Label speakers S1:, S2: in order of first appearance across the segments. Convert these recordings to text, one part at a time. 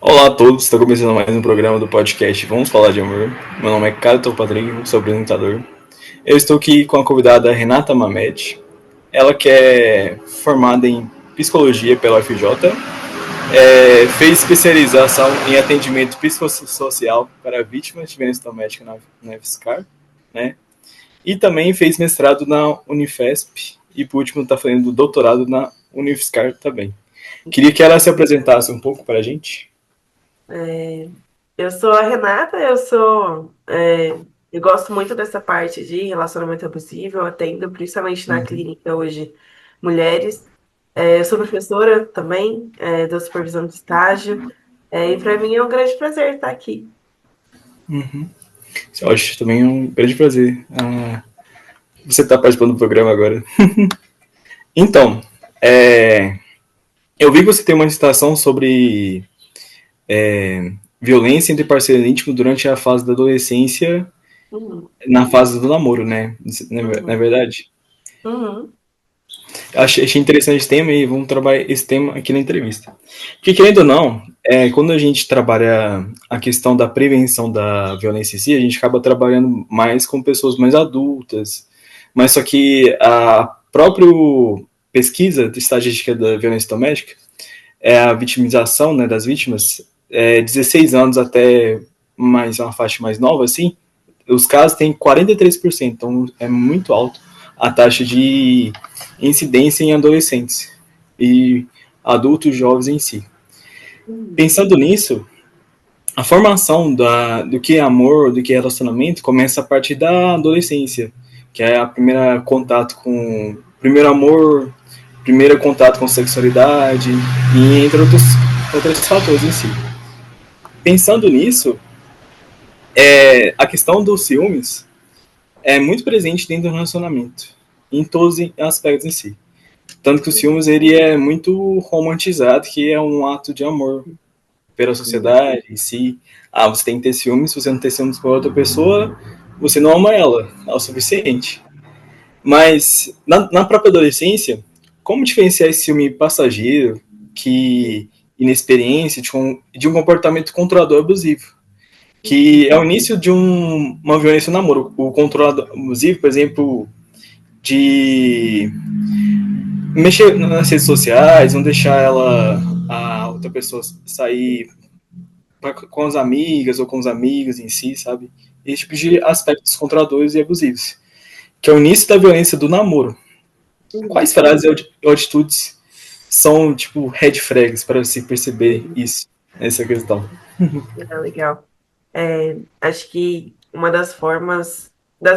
S1: Olá a todos, está começando mais um programa do podcast Vamos Falar de Amor. Meu nome é Caio Patrick, sou apresentador. Eu estou aqui com a convidada Renata Mamed. Ela que é formada em psicologia pela UFJ, fez especialização em atendimento psicossocial para vítimas de violência doméstica na UFSCar, né? E também fez mestrado na Unifesp e por último está fazendo doutorado na Unifscar também. Queria que ela se apresentasse um pouco para a gente.
S2: É, eu sou a Renata, eu gosto muito dessa parte de relacionamento abusivo, eu atendo principalmente na
S1: Uhum.
S2: clínica hoje mulheres. Eu sou professora também, dou supervisão de estágio, e para mim é um grande prazer estar aqui.
S1: Eu acho também um grande prazer você estar participando do programa agora. Então, é, eu vi que você tem uma citação sobre violência entre parceiros íntimos durante a fase da adolescência,
S2: Uhum,
S1: na fase do namoro, né? Não é
S2: uhum,
S1: verdade?
S2: uhum,
S1: Achei interessante esse tema e vamos trabalhar esse tema aqui na entrevista. Porque, querendo ou não, quando a gente trabalha a questão da prevenção da violência em si, a gente acaba trabalhando mais com pessoas mais adultas, mas só que a própria pesquisa de estatística da violência doméstica é a vitimização, né, das vítimas, 16 anos até mais uma faixa mais nova, assim, os casos têm 43%, então é muito alto a taxa de incidência em adolescentes e adultos jovens em si.
S2: uhum,
S1: Pensando nisso, a formação do que é amor, do que é relacionamento, começa a partir da adolescência, que é a primeira contato com primeiro amor, primeiro contato com sexualidade e entre outros fatores em si. Pensando nisso, a questão dos ciúmes é muito presente dentro do relacionamento, em todos os aspectos em si. Tanto que o ciúmes ele é muito romantizado, que é um ato de amor pela
S2: uhum,
S1: sociedade em si. Ah, você tem que ter ciúmes, se você não tem ciúmes com a outra pessoa, você não ama ela, é o suficiente. Mas na própria adolescência, como diferenciar esse ciúme passageiro, que inexperiência, de um comportamento controlador abusivo? Que é o início de uma violência no namoro. O controlador abusivo, por exemplo, de mexer nas redes sociais, não deixar a outra pessoa sair com as amigas ou com os amigos em si, sabe? Esse tipo de aspectos controladores e abusivos. Que é o início da violência do namoro.
S2: uhum,
S1: Quais frases ou atitudes são, tipo, red flags para se perceber
S2: uhum.
S1: isso, essa questão?
S2: Legal. Acho que uma das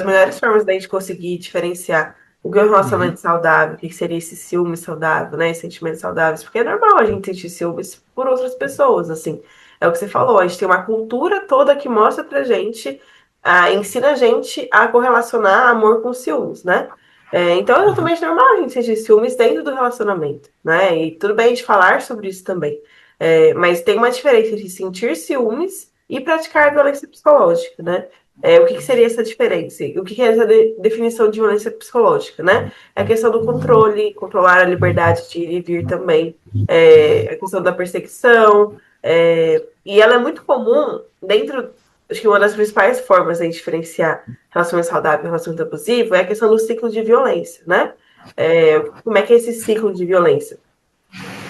S2: melhores formas da gente conseguir diferenciar o que é um
S1: Uhum.
S2: relacionamento saudável, o que seria esse ciúme saudável, né? Esses sentimentos saudáveis, porque é normal a gente sentir ciúmes por outras pessoas, assim. É o que você falou, a gente tem uma cultura toda que mostra pra gente, ensina a gente a correlacionar amor com ciúmes, né? Então é totalmente normal a gente sentir ciúmes dentro do relacionamento, né? E tudo bem a gente falar sobre isso também. Mas tem uma diferença entre sentir ciúmes e praticar violência psicológica, né? O que seria essa diferença? O que é essa definição de violência psicológica, né? É a questão do controle, controlar a liberdade de ir e vir também, a questão da perseguição, e ela é muito comum dentro, acho que uma das principais formas de diferenciar relações saudáveis e relacionamento abusivo é a questão do ciclo de violência, né? Como é que é esse ciclo de violência?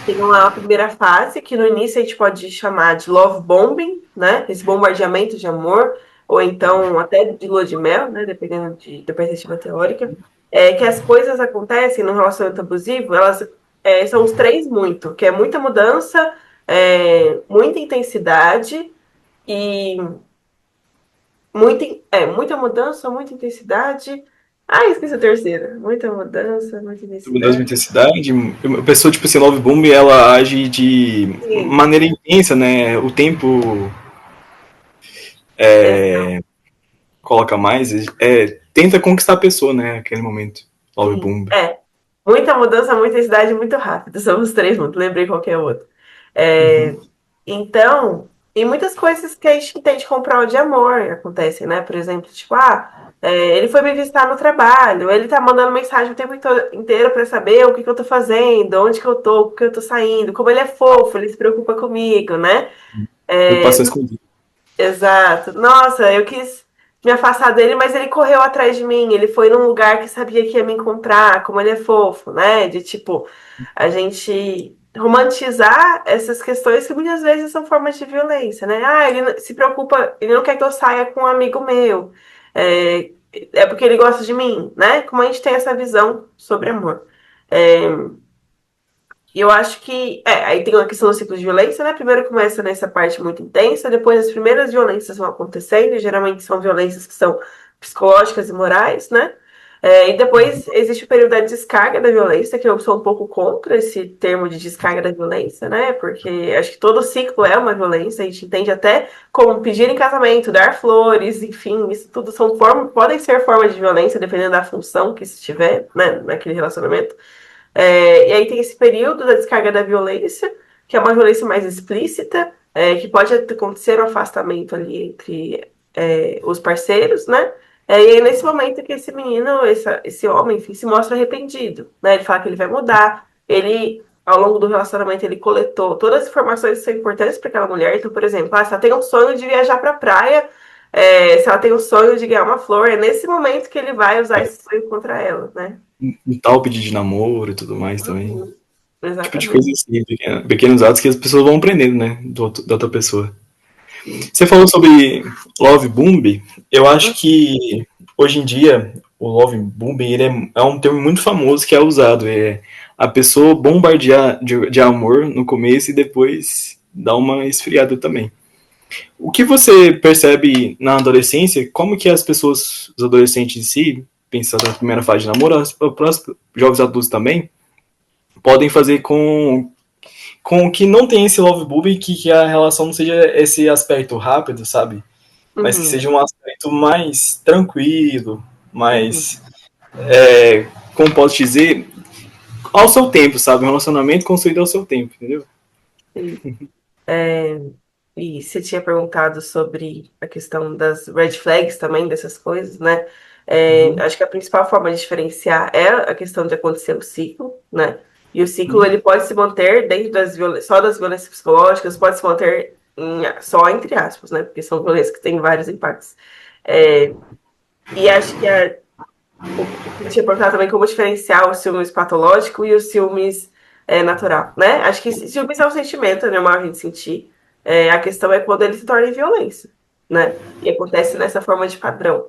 S2: Tem uma primeira fase, que no início a gente pode chamar de love bombing, né? Esse bombardeamento de amor, ou então até de lua de mel, né? Dependendo da perspectiva teórica. Que as coisas acontecem no relacionamento abusivo, elas são os três muito, que é muita mudança, muita intensidade e muita mudança, muita intensidade. Ah, esqueci a terceira. Muita mudança, muita
S1: Das
S2: intensidade.
S1: intensidade, a pessoa, tipo assim, Love Boom, ela age de
S2: Sim,
S1: maneira intensa, né? O tempo coloca mais, tenta conquistar a pessoa, né? Naquele momento. Love
S2: sim.
S1: Boom.
S2: Muita mudança, muita intensidade muito rápido. São os três, não lembrei qual que é o outro. É, então, E muitas coisas que a gente entende como prova de amor acontecem, né? Por exemplo, tipo, ele foi me visitar no trabalho, ele tá mandando mensagem o tempo inteiro pra saber o que que eu tô fazendo, onde que eu tô, por que eu tô saindo, como ele é fofo, ele se preocupa comigo, né? É,
S1: Preocupação escondida.
S2: exato. Nossa, eu quis me afastar dele, mas ele correu atrás de mim. Ele foi num lugar que sabia que ia me encontrar, como ele é fofo, né? De tipo, a gente romantizar essas questões que muitas vezes são formas de violência, né? Ele se preocupa, ele não quer que eu saia com um amigo meu. É, é porque ele gosta de mim, né? Como a gente tem essa visão sobre amor. É, e eu acho que. Aí tem uma questão do ciclo de violência, né? Primeiro começa nessa parte muito intensa, depois as primeiras violências vão acontecendo, e geralmente são violências que são psicológicas e morais, né? E depois existe o período da descarga da violência, que eu sou um pouco contra esse termo de descarga da violência, né? Porque acho que todo ciclo é uma violência, a gente entende até como pedir em casamento, dar flores, enfim, isso tudo são podem ser formas de violência, dependendo da função que se tiver, né, naquele relacionamento. E aí tem esse período da descarga da violência, que é uma violência mais explícita, que pode acontecer um afastamento ali entre os parceiros, né? E aí nesse momento que esse menino, esse homem, enfim, se mostra arrependido, né? Ele fala que ele vai mudar, ele, ao longo do relacionamento, ele coletou todas as informações que são importantes para aquela mulher. Então, por exemplo, se ela tem um sonho de viajar para a praia, se ela tem um sonho de ganhar uma flor, é nesse momento que ele vai usar esse sonho contra ela, né?
S1: Um tal pedido de namoro e tudo mais também.
S2: Uhum.
S1: Tipo de coisa
S2: Exatamente.
S1: assim, pequenos atos que as pessoas vão aprendendo, né? Da outra pessoa.
S2: Sim.
S1: Você falou sobre Love Bombing. Eu acho que hoje em dia o Love Bombing ele é um termo muito famoso que é usado. É a pessoa bombardear de amor no começo e depois dar uma esfriada também. O que você percebe na adolescência? Como que as pessoas, os adolescentes em si, pensando na primeira fase de namoro, os próximos jovens adultos também, podem fazer com que não tem esse love bombing, que a relação não seja esse aspecto rápido, sabe? Mas que
S2: Uhum.
S1: seja um aspecto mais tranquilo,
S2: Uhum.
S1: mais, como posso dizer, ao seu tempo, sabe? Um relacionamento construído ao seu tempo, entendeu?
S2: Sim. É, e você tinha perguntado sobre a questão das red flags também, dessas coisas, né?
S1: Uhum.
S2: Acho que a principal forma de diferenciar é a questão de acontecer o ciclo, né? E o ciclo
S1: Uhum.
S2: ele pode se manter dentro só das violências psicológicas, pode se manter só entre aspas, né? Porque são violências que têm vários impactos. É, e acho que você tinha perguntado também como diferenciar o ciúmes patológico e o ciúmes natural, né? Acho que ciúmes é um sentimento, é normal a gente sentir. A questão é quando ele se torna em violência, né? E acontece nessa forma de padrão.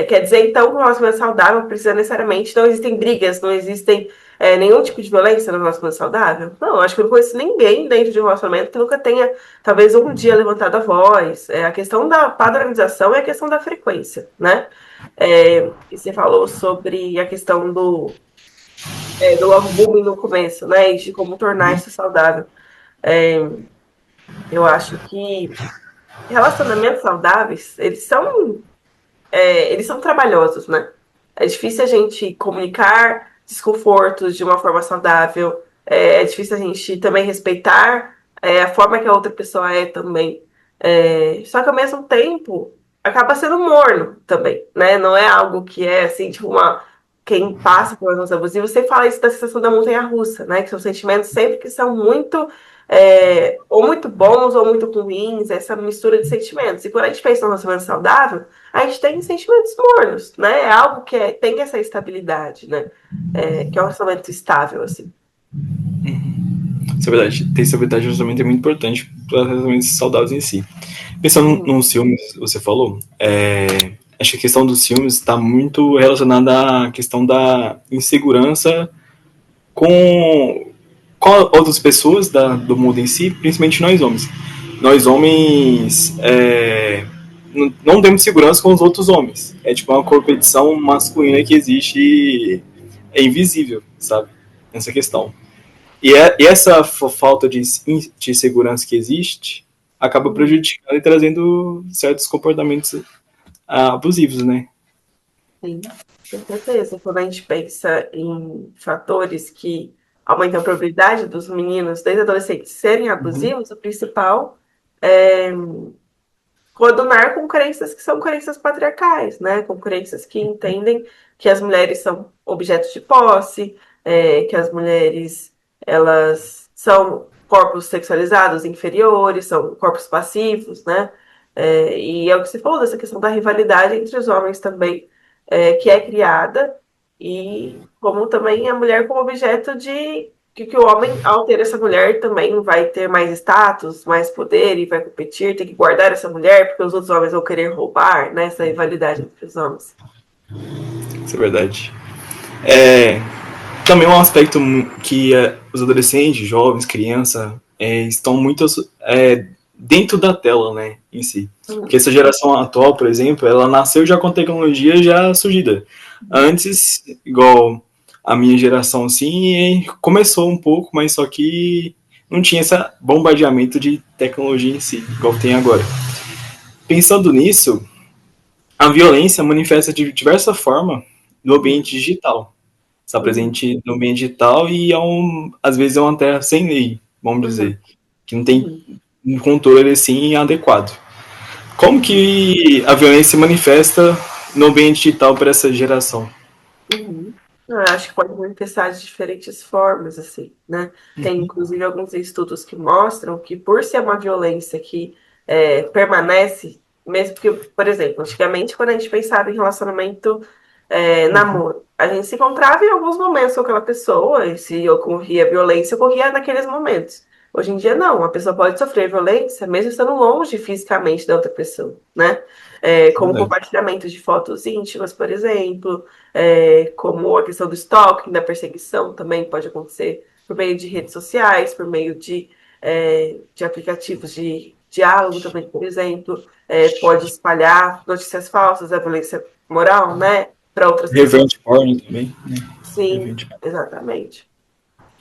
S2: Quer dizer, então, que o relacionamento saudável precisa necessariamente, não existem brigas, não existem nenhum tipo de violência no relacionamento saudável? Não, acho que eu não conheço ninguém dentro de um relacionamento que nunca tenha, talvez, um dia levantado a voz. A questão da padronização é a questão da frequência, né? E você falou sobre a questão do love booming no começo, né? E de como tornar isso saudável. É, eu acho que relacionamentos saudáveis, eles são trabalhosos, né? É difícil a gente comunicar desconfortos de uma forma saudável. É difícil a gente também respeitar a forma que a outra pessoa é também. Só que ao mesmo tempo acaba sendo morno também, né? Não é algo que é assim, tipo uma. Quem passa por relações abusivas, você fala isso da sensação da montanha-russa, né? Que são sentimentos sempre que são muito ou muito bons ou muito ruins, essa mistura de sentimentos. E quando a gente pensa num relacionamento saudável, a gente tem sentimentos mornos, né? É algo que tem essa estabilidade, né? Que é um relacionamento estável, assim.
S1: Estabilidade, ter estabilidade justamente é muito importante para relacionamentos saudáveis em si. Pensando
S2: Uhum.
S1: nos ciúmes, você falou, acho que a questão dos ciúmes está muito relacionada à questão da insegurança com, com outras pessoas do mundo em si, principalmente nós homens. Nós homens não temos segurança com os outros homens. É tipo uma competição masculina que existe e é invisível, sabe? Essa questão. E essa falta de segurança que existe acaba
S2: Uhum.
S1: prejudicando e trazendo certos comportamentos abusivos, né?
S2: Sim, com certeza. Quando a gente pensa em fatores que aumentam a probabilidade dos meninos, desde adolescentes, serem
S1: Uhum.
S2: abusivos, o principal coadunar com crenças que são crenças patriarcais, né? Com crenças que entendem que as mulheres são objetos de posse, que as mulheres elas são corpos sexualizados inferiores, são corpos passivos, né? E é o que você falou dessa questão da rivalidade entre os homens também, que é criada, e como também a mulher como objeto de que o homem, ao ter essa mulher, também vai ter mais status, mais poder e vai competir, tem que guardar essa mulher porque os outros homens vão querer roubar, né? Essa rivalidade entre os homens.
S1: Isso é verdade. Também um aspecto que os adolescentes, jovens, crianças, estão muito dentro da tela, né, em si. Porque essa geração atual, por exemplo, ela nasceu já com tecnologia já surgida. Antes, igual a minha geração, assim, começou um pouco, mas só que não tinha esse bombardeamento de tecnologia em si, igual tem agora. Pensando nisso, a violência manifesta de diversa forma no ambiente digital. Está presente no ambiente digital e às vezes é uma terra sem lei, vamos dizer, que não tem um controle assim adequado. Como que a violência se manifesta no ambiente digital para essa geração?
S2: Eu acho que pode manifestar de diferentes formas, assim, né? Tem, inclusive, alguns estudos que mostram que, por ser uma violência que permanece, mesmo que, por exemplo, antigamente, quando a gente pensava em relacionamento, namoro, a gente se encontrava em alguns momentos com aquela pessoa, e se ocorria violência, ocorria naqueles momentos. Hoje em dia, não. A pessoa pode sofrer violência mesmo estando longe fisicamente da outra pessoa, né? Como compartilhamento de fotos íntimas, por exemplo, como a questão do stalking, da perseguição também pode acontecer por meio de redes sociais, por meio de aplicativos de diálogo também, por exemplo, pode espalhar notícias falsas, a violência moral, né, para outras pessoas.
S1: Revenge porn também. Né?
S2: Sim, exatamente.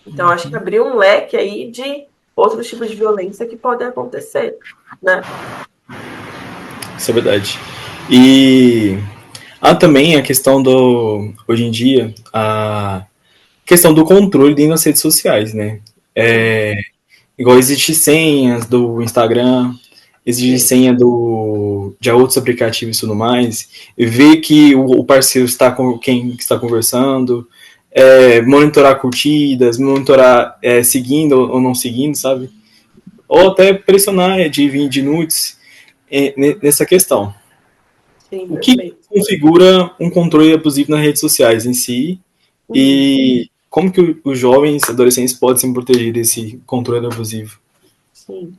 S2: Então, acho que abriu um leque aí de outros tipos de violência que podem acontecer, né?
S1: Isso é verdade. E há também a questão hoje em dia, a questão do controle dentro das redes sociais, né? Igual existe senhas do Instagram, exige senha de outros aplicativos e tudo mais, e ver que o parceiro está com quem está conversando, monitorar curtidas, monitorar seguindo ou não seguindo, sabe? Ou até pressionar de 20 nudes nessa questão.
S2: Sim,
S1: O que configura um controle abusivo nas redes sociais em si e como que os jovens, adolescentes podem se proteger desse controle abusivo?
S2: Sim.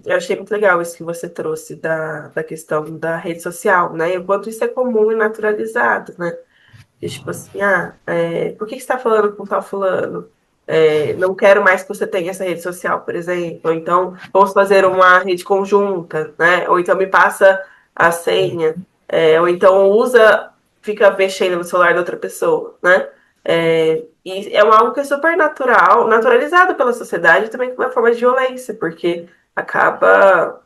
S2: Eu achei muito legal isso que você trouxe da questão da rede social, né? E o quanto isso é comum e naturalizado, né? E, tipo assim, por que você está falando com tal fulano? Não quero mais que você tenha essa rede social, por exemplo. Ou então, vamos fazer uma rede conjunta, né? Ou então me passa a senha. Ou então fica mexendo no celular da outra pessoa, né? E é algo que é super natural, naturalizado pela sociedade também como uma forma de violência, porque acaba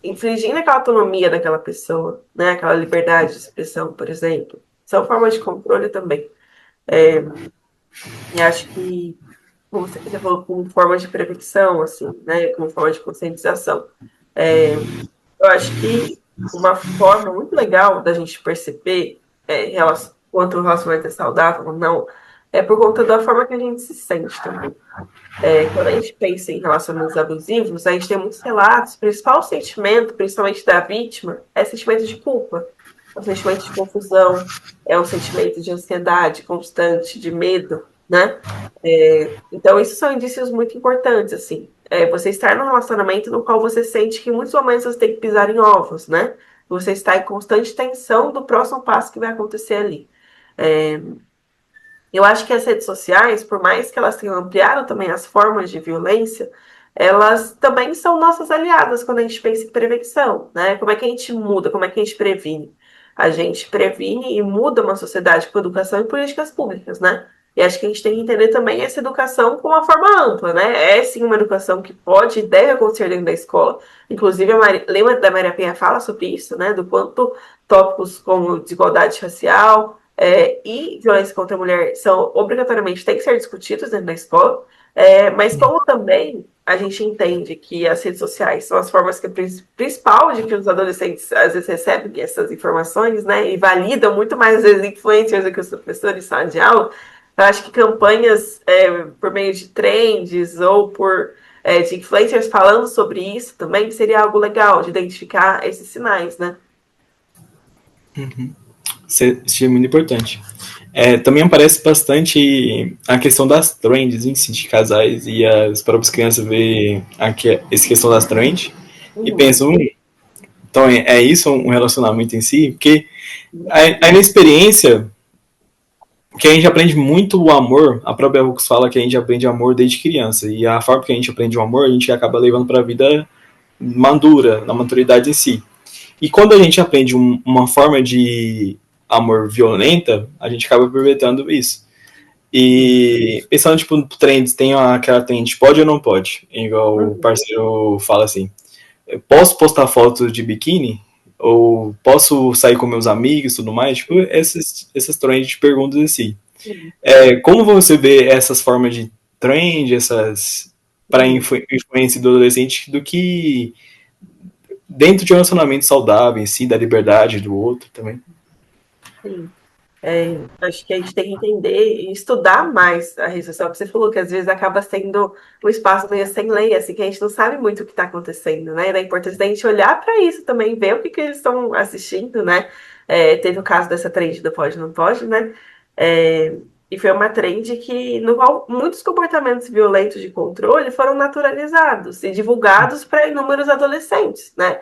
S2: infringindo aquela autonomia daquela pessoa, né? Aquela liberdade de expressão, por exemplo. São formas de controle também. E acho que, como você falou, como forma de prevenção, assim, né? Como forma de conscientização. Eu acho que uma forma muito legal da gente perceber quanto o relacionamento é saudável ou não é por conta da forma que a gente se sente também. Quando a gente pensa em relacionamentos abusivos, a gente tem muitos relatos, o principal sentimento, principalmente da vítima, é sentimento de culpa. É um sentimento de confusão, é um sentimento de ansiedade constante, de medo, né? Então, isso são indícios muito importantes, assim. Você estar num relacionamento no qual você sente que em muitos momentos você tem que pisar em ovos, né? Você está em constante tensão do próximo passo que vai acontecer ali. Eu acho que as redes sociais, por mais que elas tenham ampliado também as formas de violência, elas também são nossas aliadas quando a gente pensa em prevenção, né? Como é que a gente muda, como é que a gente previne? A gente previne e muda uma sociedade com educação e políticas públicas, né? E acho que a gente tem que entender também essa educação com uma forma ampla, né? É sim uma educação que pode e deve acontecer dentro da escola. Inclusive, lembra da Maria Penha fala sobre isso, né? Do quanto tópicos como desigualdade racial, e violência contra a mulher são obrigatoriamente têm que ser discutidos dentro da escola, mas como também a gente entende que as redes sociais são as formas que principal de que os adolescentes às vezes recebem essas informações, né, e validam muito mais às vezes influencers do que os professores em sala de aula. Eu acho que campanhas por meio de trends ou de influencers falando sobre isso também seria algo legal de identificar esses sinais, né?
S1: Isso é muito importante. Também aparece bastante a questão das trends em si, de casais, e as próprias crianças vê essa questão das trends e pensam, então é isso um relacionamento em si? Porque aí na experiência que a gente aprende muito o amor, a própria Hooks fala que a gente aprende amor desde criança, e a forma que a gente aprende o amor, a gente acaba levando para a vida madura, na maturidade em si. E quando a gente aprende uma forma de amor violenta, a gente acaba aproveitando isso. E pensando, tipo, no trends, tem aquela trend, pode ou não pode? Igual o parceiro fala assim, eu posso postar fotos de biquíni? Ou posso sair com meus amigos e tudo mais? Tipo, essas trends de perguntas assim. Como você vê essas formas de trend, essas para influência do adolescente, do que dentro de um relacionamento saudável em si, da liberdade do outro também?
S2: Sim. Acho que a gente tem que entender e estudar mais a rede social. Você falou que às vezes acaba sendo um espaço meio sem lei, assim, que a gente não sabe muito o que está acontecendo, né? E da importância da gente olhar para isso também, ver o que eles estão assistindo, né? Teve o caso dessa trend do pode não pode, né? É, e foi uma trend que, no qual muitos comportamentos violentos de controle foram naturalizados e divulgados para inúmeros adolescentes, né?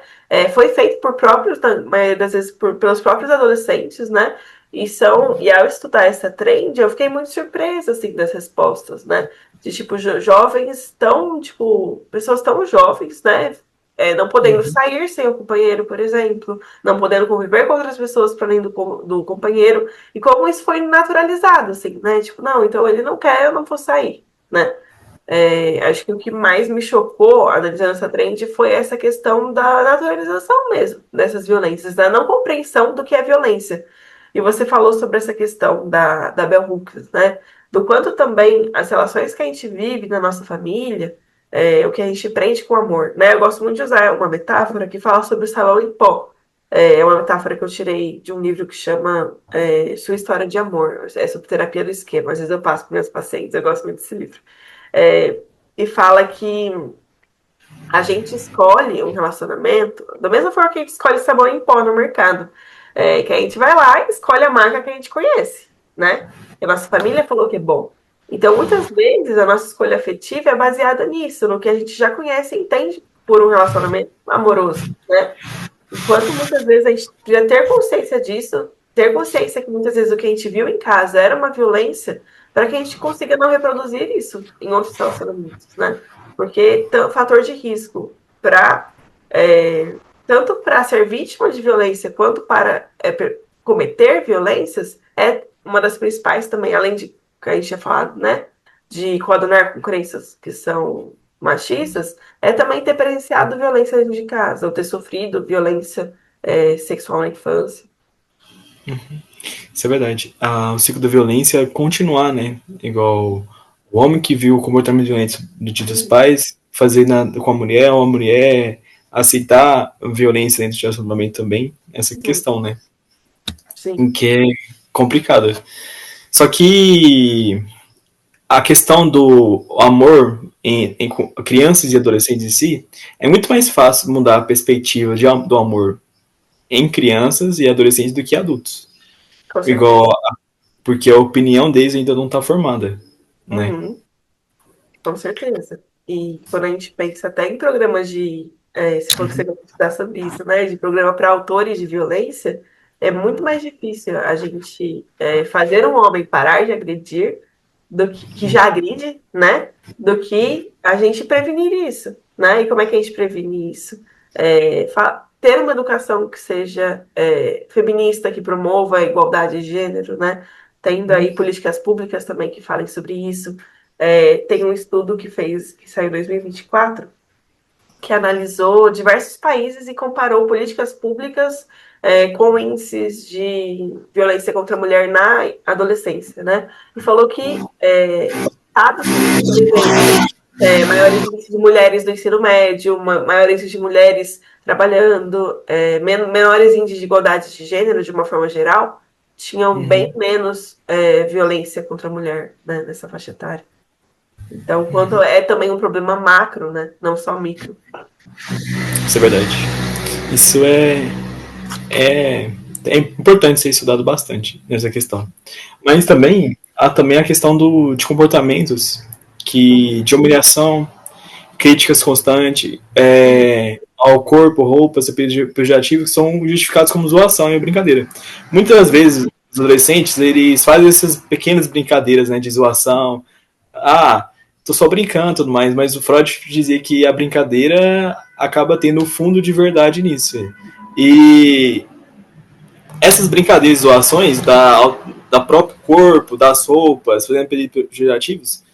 S2: Foi feito por próprios, maioria das vezes pelos próprios adolescentes, né? E ao estudar essa trend, eu fiquei muito surpresa, assim, das respostas, né? De, tipo, jovens tão, tipo, pessoas tão jovens, né? Não podendo sair sem o companheiro, por exemplo, não podendo conviver com outras pessoas para além do companheiro, e como isso foi naturalizado, assim, né? Tipo, não, então ele não quer, eu não vou sair, né? Acho que o que mais me chocou analisando essa trend foi essa questão da naturalização mesmo dessas violências, da não compreensão do que é violência. E você falou sobre essa questão da Bell Hooks, né? Do quanto também as relações que a gente vive na nossa família, o que a gente prende com amor, né? Eu gosto muito de usar uma metáfora que fala sobre o sabão em pó. É uma metáfora que eu tirei de um livro que chama Sua História de Amor. É sobre terapia do esquema. Às vezes eu passo para meus pacientes, eu gosto muito desse livro. É, e fala que a gente escolhe um relacionamento da mesma forma que a gente escolhe sabão em pó no mercado. Que a gente vai lá e escolhe a marca que a gente conhece, né? E a nossa família falou que é bom. Então, muitas vezes, a nossa escolha afetiva é baseada nisso, no que a gente já conhece e entende por um relacionamento amoroso, né? Enquanto muitas vezes a gente precisa ter consciência disso, ter consciência que muitas vezes o que a gente viu em casa era uma violência, para que a gente consiga não reproduzir isso em outros relacionamentos, né? Porque fator de risco para tanto para ser vítima de violência quanto para cometer violências é uma das principais também, além de que a gente tinha falado, né? De coadunar com crenças que são machistas, é também ter presenciado violência dentro de casa, ou ter sofrido violência sexual na infância.
S1: Isso é verdade. O ciclo da violência é continuar, né? Igual o homem que viu o comportamento violento dos pais fazer com a mulher aceitar violência dentro de relacionamento também, essa questão, né?
S2: Sim.
S1: Em que é complicada. Só que a questão do amor em crianças e adolescentes em si, é muito mais fácil mudar a perspectiva do amor em crianças e adolescentes do que adultos.
S2: Com certeza.
S1: Igual, porque a opinião deles ainda não está formada, né?
S2: Uhum. Com certeza. E quando a gente pensa até em programas se for que você gosta de estudar sobre isso, né? De programa para autores de violência, é muito mais difícil a gente fazer um homem parar de agredir que já agride, né? Do que a gente prevenir isso, né? E como é que a gente previne isso? Ter uma educação que seja feminista, que promova a igualdade de gênero, né? Tendo aí políticas públicas também que falem sobre isso. Tem um estudo que saiu em 2024, que analisou diversos países e comparou políticas públicas com índices de violência contra a mulher na adolescência, né? E falou que estados como, por exemplo, maiores índices de mulheres no ensino médio, maiores índices de mulheres trabalhando, menores índices de igualdade de gênero, de uma forma geral, tinham bem menos violência contra a mulher, né, nessa faixa etária. Então, quanto é também um problema macro, né, não só micro.
S1: Isso é verdade. Isso é importante ser estudado bastante nessa questão. Mas também há também a questão de comportamentos de humilhação, críticas constantes ao corpo, roupas pejorativos que são justificados como zoação e brincadeira. Muitas vezes os adolescentes eles fazem essas pequenas brincadeiras, né, de zoação. Tô só brincando e tudo mais, mas o Freud dizia que a brincadeira acaba tendo um fundo de verdade nisso. E essas brincadeiras e zoações da próprio corpo, das roupas, fazendo pejorativos,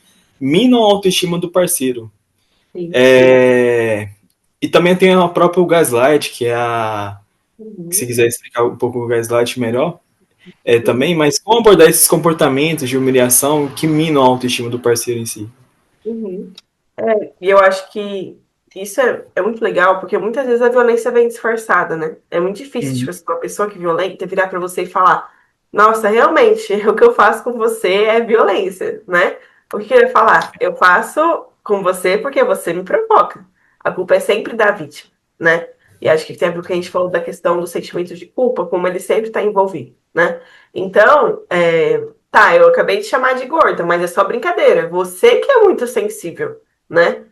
S1: minam a autoestima do parceiro. E também tem o próprio gaslight, que é se quiser explicar um pouco o gaslight melhor, também, mas como abordar esses comportamentos de humilhação que minam a autoestima do parceiro em si?
S2: E eu acho que isso é muito legal, porque muitas vezes a violência vem disfarçada, né? É muito difícil, tipo, uma pessoa que violenta virar pra você e falar: nossa, realmente, o que eu faço com você é violência, né? O que ele vai falar? Eu faço com você porque você me provoca. A culpa é sempre da vítima, né? E acho que tem a ver com o que a gente falou da questão do sentimento de culpa, como ele sempre está envolvido, né? Então, tá, eu acabei de chamar de gorda, mas é só brincadeira. Você que é muito sensível, né?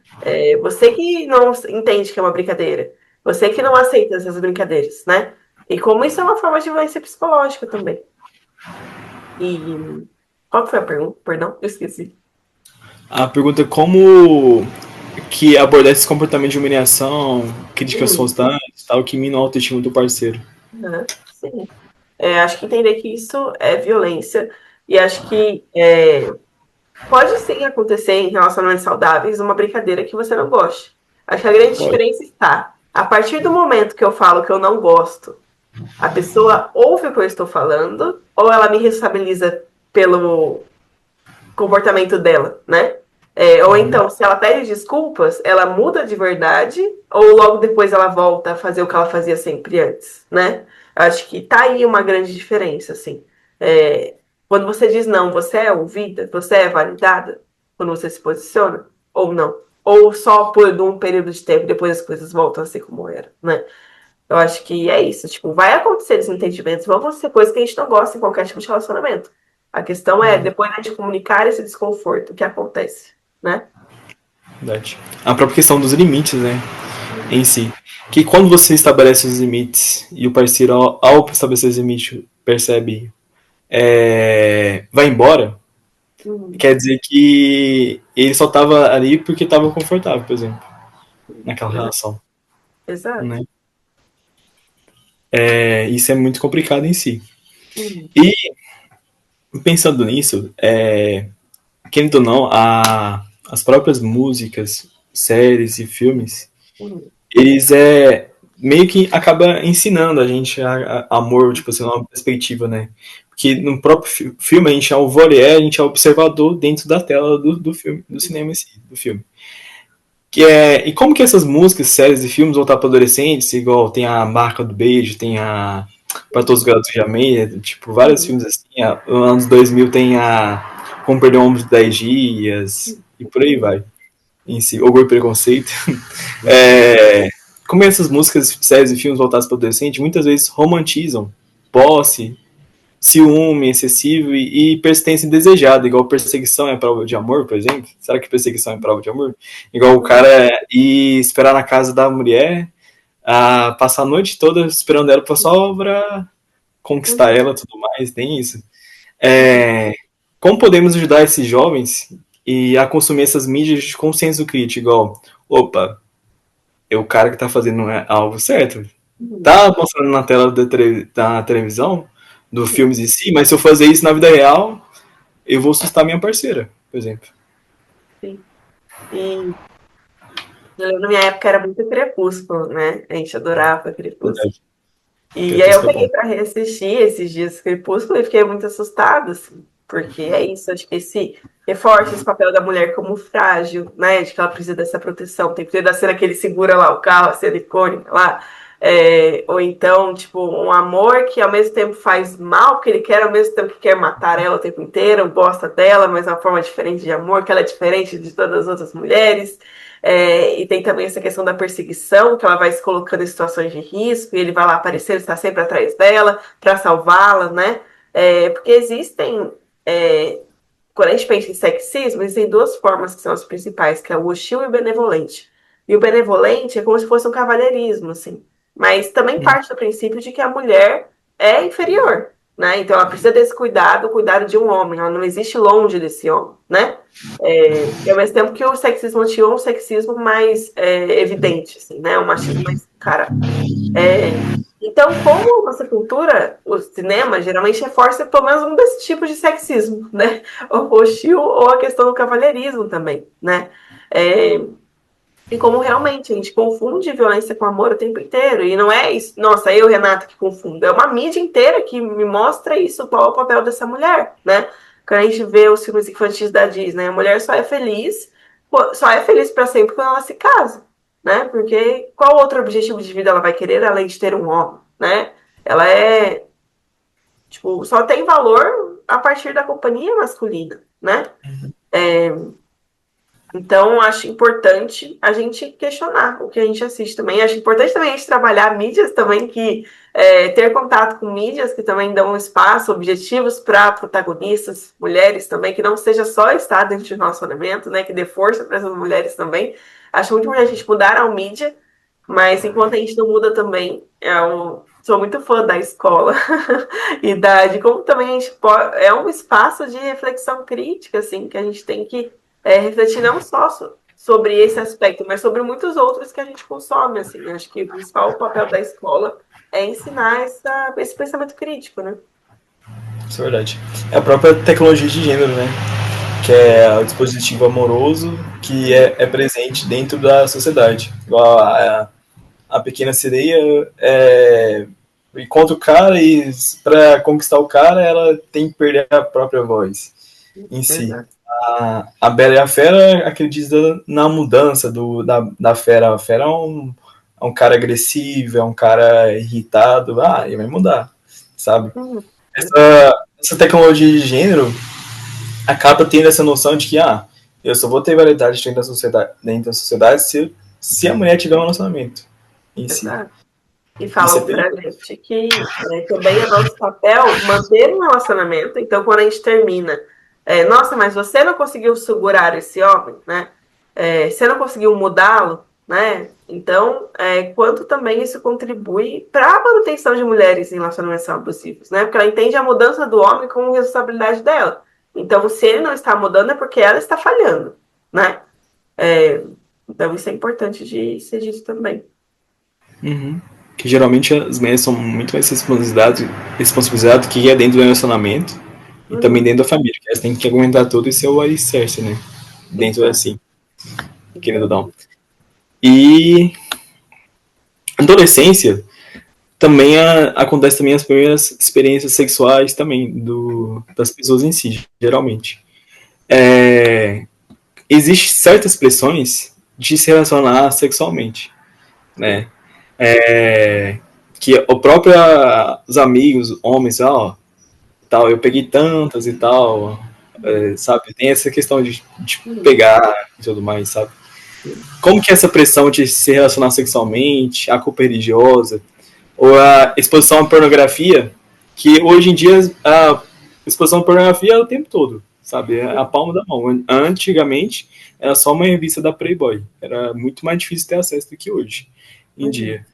S2: Você que não entende que é uma brincadeira. Você que não aceita essas brincadeiras, né? E como isso é uma forma de violência psicológica também. E qual que foi a pergunta? Perdão, eu esqueci.
S1: A pergunta é como que abordar esse comportamento de humilhação, críticas constantes, tal, que minam a autoestima do parceiro.
S2: Sim. Acho que entender que isso é violência e acho que pode sim acontecer em relacionamentos saudáveis uma brincadeira que você não goste. Acho que a grande diferença está, a partir do momento que eu falo que eu não gosto, a pessoa ouve o que eu estou falando ou ela me responsabiliza pelo comportamento dela, né? Ou então, se ela pede desculpas, ela muda de verdade ou logo depois ela volta a fazer o que ela fazia sempre antes, né? Acho que tá aí uma grande diferença, assim. Quando você diz não, você é ouvida, você é validada quando você se posiciona ou não. Ou só por um período de tempo, depois as coisas voltam a ser como era, né? Eu acho que é isso. Tipo, vai acontecer desentendimentos, vão ser coisas que a gente não gosta em qualquer tipo de relacionamento. A questão é, depois de comunicar esse desconforto, o que acontece, né?
S1: Verdade. A própria questão dos limites, né? Em si. Que quando você estabelece os limites e o parceiro, ao estabelecer os limites, percebe, vai embora, quer dizer que ele só estava ali porque estava confortável, por exemplo, naquela relação.
S2: Exato.
S1: Né? Isso é muito complicado em si. E pensando nisso, querendo ou não, as próprias músicas, séries e filmes, eles meio que acaba ensinando a gente a amor, tipo assim, uma perspectiva, né? Porque no próprio filme a gente é o voyeur, a gente é o observador dentro da tela do filme, do cinema em si, do filme. E como que essas músicas, séries e filmes voltar para adolescentes, igual tem a Marca do Beijo, tem a Para Todos os Garotos de Amei, tipo, vários filmes assim, nos anos 2000 tem a Como Perder um Homem de 10 Dias, e por aí vai. Em si, Orgulho e Preconceito. Como essas músicas, séries e filmes voltados para adolescente, muitas vezes romantizam posse, ciúme excessivo e persistência indesejada, igual perseguição é prova de amor, por exemplo. Será que perseguição é prova de amor? Igual o cara ir esperar na casa da mulher, passar a noite toda esperando ela só pra conquistar ela e tudo mais, tem isso. Como podemos ajudar esses jovens a consumir essas mídias com senso crítico, igual, opa, o cara que tá fazendo algo certo. Tá mostrando na tela da televisão, do filmes em si, mas se eu fazer isso na vida real, eu vou assustar minha parceira, por exemplo.
S2: Sim. Eu lembro, na minha época era muito Crepúsculo, né? A gente adorava Crepúsculo.
S1: Verdade.
S2: E aí eu
S1: Crepúsculo é
S2: peguei
S1: bom.
S2: pra reassistir esses dias Crepúsculo e fiquei muito assustada, assim, porque é isso, acho que esse reforça esse papel da mulher como frágil, né? De que ela precisa dessa proteção. Tem que ter da cena que ele segura lá o carro, a cena icônica lá. Ou então, tipo, um amor que ao mesmo tempo faz mal, porque ele quer, ao mesmo tempo que quer matar ela o tempo inteiro, gosta dela, mas é uma forma diferente de amor, que ela é diferente de todas as outras mulheres. E tem também essa questão da perseguição, que ela vai se colocando em situações de risco, e ele vai lá aparecer, ele está sempre atrás dela para salvá-la, né? Porque existem. Quando a gente pensa em sexismo, existem duas formas que são as principais, que é o hostil e o benevolente. E o benevolente é como se fosse um cavalheirismo, assim. Mas também
S1: Hum.
S2: parte do princípio de que a mulher é inferior, né? Então ela precisa desse cuidado, o cuidado de um homem. Ela não existe longe desse homem, né? E ao mesmo tempo que o sexismo tinha um sexismo mais evidente, assim, né? Um machismo mais, cara, então, como a nossa cultura, o cinema geralmente reforça pelo menos um desses tipos de sexismo, né? O hostil ou a questão do cavalheirismo também, né? É, e como realmente a gente confunde violência com amor o tempo inteiro. E não é isso, nossa, eu, Renata, que confundo. É uma mídia inteira que me mostra isso, qual é o papel dessa mulher, né? Quando a gente vê os filmes infantis da Disney, a mulher só é feliz para sempre quando ela se casa, né? Porque qual outro objetivo de vida ela vai querer além de ter um homem, né? Ela tipo, só tem valor a partir da companhia masculina, né? É, então, acho importante a gente questionar o que a gente assiste também. Acho importante também a gente trabalhar mídias também que ter contato com mídias que também dão espaço, objetivos para protagonistas, mulheres também, que não seja só estar dentro de um relacionamento, né? Que dê força para essas mulheres também. Acho muito importante a gente mudar a mídia, mas enquanto a gente não muda também, sou muito fã da escola e de como também a gente é um espaço de reflexão crítica, assim, que a gente tem que refletir não só sobre esse aspecto, mas sobre muitos outros que a gente consome, assim. Acho que o principal papel da escola é ensinar esse pensamento crítico, né?
S1: Isso é verdade. É a própria tecnologia de gênero, né? Que é o dispositivo amoroso que é presente dentro da sociedade. Igual a pequena sereia encontra o cara e para conquistar o cara ela tem que perder a própria voz em si.
S2: Exato.
S1: A Bela e a Fera acredita na mudança da Fera. A Fera é um cara agressivo, é um cara irritado. Ele vai mudar, sabe?
S2: Uhum.
S1: Essa tecnologia de gênero acaba tendo essa noção de que, eu só vou ter variedade dentro da sociedade se a mulher tiver um relacionamento em si.
S2: Exato. E
S1: Isso é
S2: falam pra
S1: perigoso.
S2: gente que também é nosso papel manter um relacionamento. Então, quando a gente termina, nossa, mas você não conseguiu segurar esse homem, né? Você não conseguiu mudá-lo, né? Então, quanto também isso contribui para a manutenção de mulheres em relacionamentos abusivos, né? Porque ela entende a mudança do homem como responsabilidade dela. Então, se ele não está mudando, é porque ela está falhando, né? Então, isso é importante de ser dito também.
S1: Uhum. Que geralmente as mulheres são muito mais responsabilizadas que é dentro do relacionamento e também
S2: Uhum.
S1: dentro da família, que elas têm que aguentar tudo e ser o alicerce, né? Dentro
S2: Exato.
S1: assim, querendo ou não. E adolescência também acontece também as primeiras experiências sexuais também das pessoas em si, geralmente. É, Existem certas pressões de se relacionar sexualmente, né? Que o próprio os amigos, homens, tal, eu peguei tantas e tal, sabe? Tem essa questão de
S2: Uhum.
S1: pegar e tudo mais, sabe? Como que essa pressão de se relacionar sexualmente, a culpa religiosa, ou a exposição à pornografia, que hoje em dia a exposição à pornografia é o tempo todo, sabe? É a palma da mão. Antigamente era só uma revista da Playboy. Era muito mais difícil ter acesso do que hoje em
S2: Uhum.
S1: dia.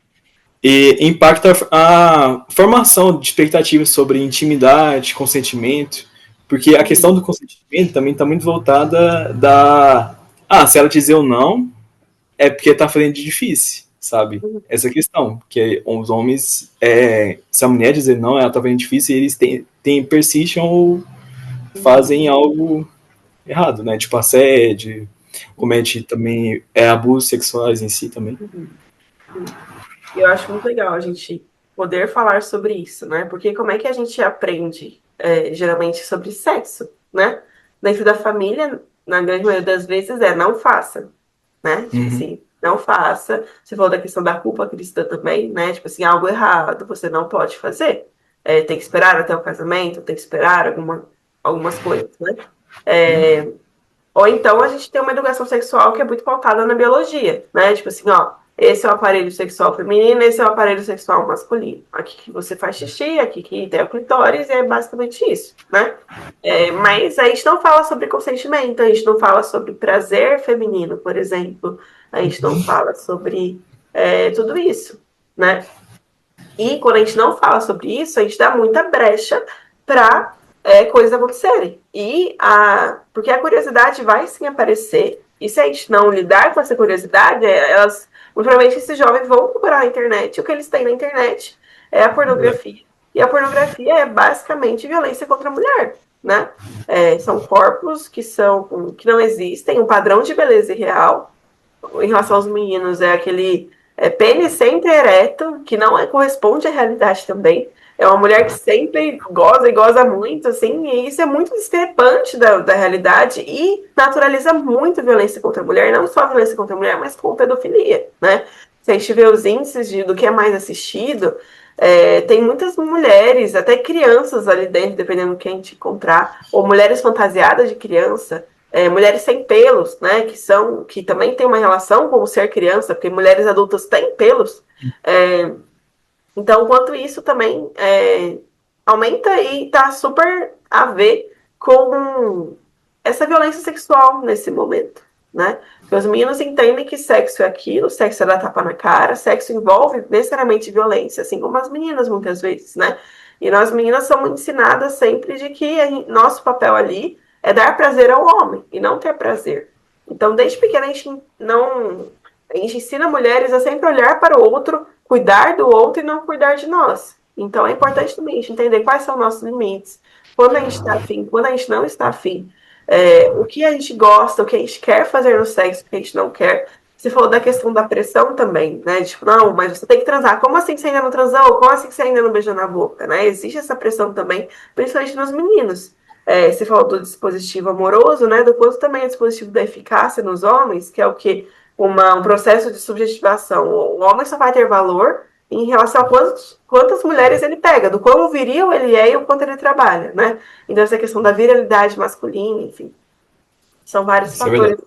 S1: E impacta a formação de expectativas sobre intimidade, consentimento, porque a questão
S2: Uhum.
S1: do consentimento também está muito voltada se ela dizer ou não, é porque tá fazendo de difícil, sabe?
S2: Uhum.
S1: Essa questão, que os homens, se a mulher dizer não, ela tá fazendo difícil, e eles persistem ou
S2: Uhum.
S1: fazem algo errado, né? Tipo assédio, comete também abusos sexuais em si também.
S2: E eu acho muito legal a gente poder falar sobre isso, né? Porque como é que a gente aprende, geralmente, sobre sexo, né? Dentro da família, na grande maioria das vezes, não faça, né? Tipo assim, não faça. Você falou da questão da culpa cristã também, né? Tipo assim, algo errado, você não pode fazer. Tem que esperar até o casamento, tem que esperar algumas coisas, né? Ou então a gente tem uma educação sexual que é muito pautada na biologia, né? Tipo assim, ó, esse é o aparelho sexual feminino, esse é o aparelho sexual masculino. Aqui que você faz xixi, aqui que tem o clitóris, e é basicamente isso, né? Mas a gente não fala sobre consentimento, a gente não fala sobre prazer feminino, por exemplo. A gente não fala sobre tudo isso, né? E quando a gente não fala sobre isso, a gente dá muita brecha para coisas acontecerem. Porque a curiosidade vai sim aparecer, e se a gente não lidar com essa curiosidade, provavelmente esses jovens vão procurar na internet, o que eles têm na internet é a pornografia. E a pornografia é basicamente violência contra a mulher, né? São corpos que não existem, um padrão de beleza irreal. Em relação aos meninos, é aquele pênis sempre ereto, que não corresponde à realidade também. É uma mulher que sempre goza e goza muito, assim, e isso é muito discrepante da realidade e naturaliza muito violência contra a mulher, não só violência contra a mulher, mas com pedofilia, né? Se a gente vê os índices do que é mais assistido, tem muitas mulheres, até crianças ali dentro, dependendo do que a gente encontrar, ou mulheres fantasiadas de criança, mulheres sem pelos, né, que também tem uma relação com o ser criança, porque mulheres adultas têm pelos. Então, quanto isso também aumenta e está super a ver com essa violência sexual nesse momento, né? Porque os meninos entendem que sexo é aquilo, sexo é dar tapa na cara, sexo envolve necessariamente violência, assim como as meninas muitas vezes, né? E nós meninas somos ensinadas sempre de que nosso papel ali é dar prazer ao homem e não ter prazer. Então, desde pequena, a gente ensina mulheres a sempre olhar para o outro, cuidar do outro e não cuidar de nós. Então, é importante também a gente entender quais são os nossos limites, quando a gente está afim, quando a gente não está afim, o que a gente gosta, o que a gente quer fazer no sexo, o que a gente não quer. Você falou da questão da pressão também, né? Tipo, não, mas você tem que transar. Como assim que você ainda não transou? Como assim que você ainda não beijou na boca, né? Existe essa pressão também, principalmente nos meninos. Você falou do dispositivo amoroso, né? Do quanto também é o dispositivo da eficácia nos homens, que é o quê? Um processo de subjetivação. O homem só vai ter valor em relação a quantas mulheres ele pega, do quão viril ele é e o quanto ele trabalha, né? Então, essa questão da viralidade masculina, enfim, são vários fatores.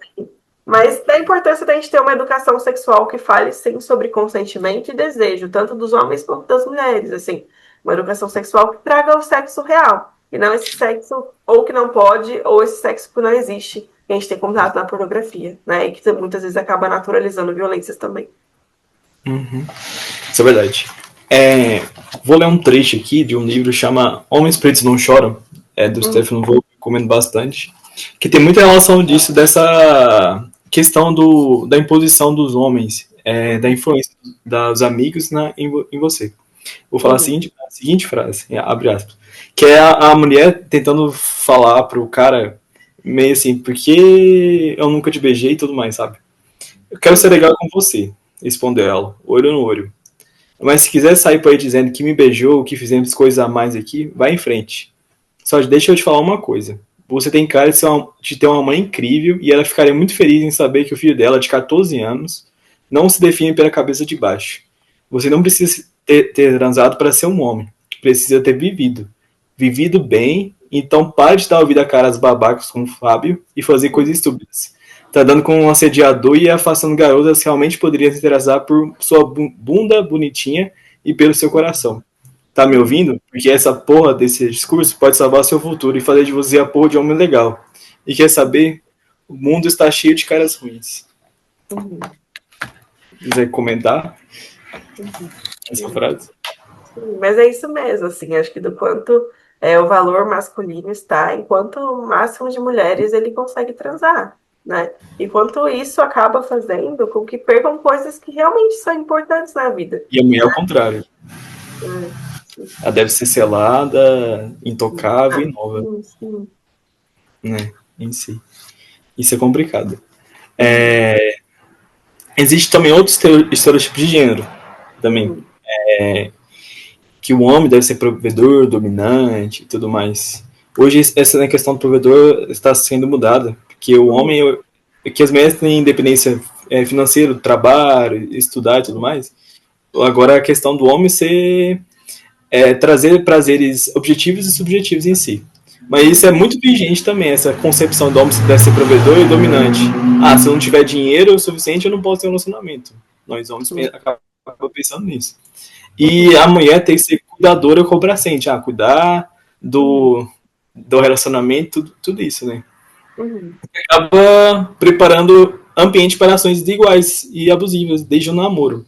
S2: Mas da importância da gente ter uma educação sexual que fale, sim, sobre consentimento e desejo, tanto dos homens quanto das mulheres, assim. Uma educação sexual que traga o sexo real, e não esse sexo ou que não pode, ou esse sexo que não existe, que a gente tem contato na pornografia, né? E que muitas vezes acaba naturalizando violências também.
S1: Isso é verdade. Vou ler um trecho aqui de um livro que chama Homens Pretos Não Choram, do Stephen Volk, recomendo bastante, que tem muita relação disso, dessa questão da imposição dos homens, da influência dos amigos em você. Vou falar a seguinte frase, abre aspas, que é a mulher tentando falar pro cara meio assim, porque eu nunca te beijei e tudo mais, sabe? Eu quero ser legal com você, respondeu ela, olho no olho. Mas se quiser sair por aí dizendo que me beijou, que fizemos coisas a mais aqui, vai em frente. Só deixa eu te falar uma coisa. Você tem cara de ter uma mãe incrível e ela ficaria muito feliz em saber que o filho dela, de 14 anos, não se define pela cabeça de baixo. Você não precisa ter transado para ser um homem. Precisa ter vivido. Vivido bem, então pare de dar ouvido a caras babacas como o Fábio e fazer coisas estúpidas. Tá dando com um assediador e afastando garotas que realmente poderiam se interessar por sua bunda bonitinha e pelo seu coração. Tá me ouvindo? Porque essa porra desse discurso pode salvar seu futuro e fazer de você a porra de homem legal. E quer saber? O mundo está cheio de caras ruins. Quiser comentar essa frase?
S2: Sim, mas é isso mesmo, assim, acho que do quanto o valor masculino está, enquanto o máximo de mulheres ele consegue transar, né? E quanto isso acaba fazendo com que percam coisas que realmente são importantes na vida.
S1: E a mulher ao contrário. Ela deve ser selada, intocável e nova.
S2: Sim.
S1: Né? Em si. Isso é complicado.
S2: Uhum.
S1: Existe também outros estereotipos de gênero também,
S2: Uhum.
S1: que o homem deve ser provedor, dominante e tudo mais. Hoje essa questão do provedor está sendo mudada, porque o
S2: Uhum.
S1: homem, que as mulheres têm independência financeira, trabalho, estudar e tudo mais. Agora a questão do homem ser trazer prazeres objetivos e subjetivos em si. Mas isso é
S2: Uhum.
S1: muito vigente também, essa concepção do homem que deve ser provedor e dominante. Ah, se eu não tiver dinheiro o suficiente, eu não posso ter um relacionamento. Nós homens acabamos pensando nisso. E
S2: Uhum.
S1: a mulher tem que ser cuidadora ou cobracente. Ah, cuidar
S2: Uhum.
S1: do relacionamento, tudo isso, né?
S2: Uhum.
S1: Acaba preparando ambiente para ações desiguais e abusivas desde o namoro.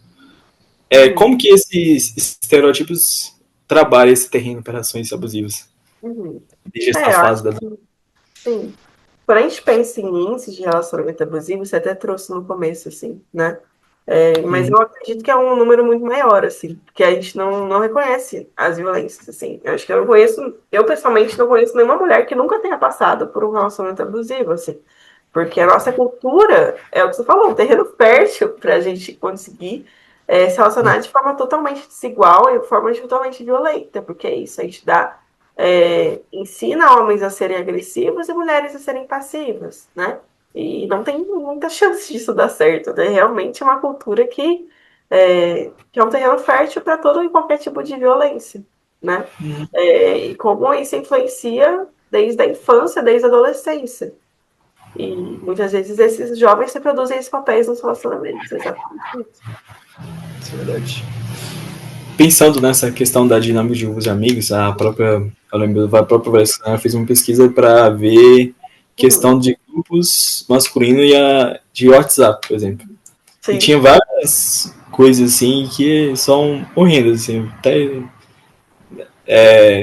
S2: Uhum.
S1: Como que esses estereótipos trabalham esse terreno para ações abusivas?
S2: Uhum.
S1: Desde essa
S2: É, eu
S1: fase
S2: acho
S1: da.
S2: que sim. Quando a gente pensa em índices de relacionamento abusivo, você até trouxe no começo, assim, né? Mas
S1: Uhum.
S2: eu acredito que é um número muito maior, assim, porque a gente não reconhece as violências, assim. Eu acho que eu não conheço, eu pessoalmente não conheço nenhuma mulher que nunca tenha passado por um relacionamento abusivo, assim. Porque a nossa cultura, é o que você falou, um terreno fértil para a gente conseguir se relacionar de forma totalmente desigual e de forma totalmente violenta, porque é isso, a gente ensina homens a serem agressivos e mulheres a serem passivas, né? E não tem muita chance disso dar certo, né? Realmente é uma cultura que é um terreno fértil para todo e qualquer tipo de violência, né? E como isso influencia desde a infância, desde a adolescência. E muitas vezes esses jovens reproduzem esses papéis nos relacionamentos, exatamente isso.
S1: Isso é verdade. Pensando nessa questão da dinâmica de grupos de amigos, eu lembro, a própria Valesca fez uma pesquisa para ver
S2: Uhum.
S1: questão de grupos masculinos de WhatsApp, por exemplo. E
S2: Sim.
S1: tinha várias coisas assim que são horrendas, assim, até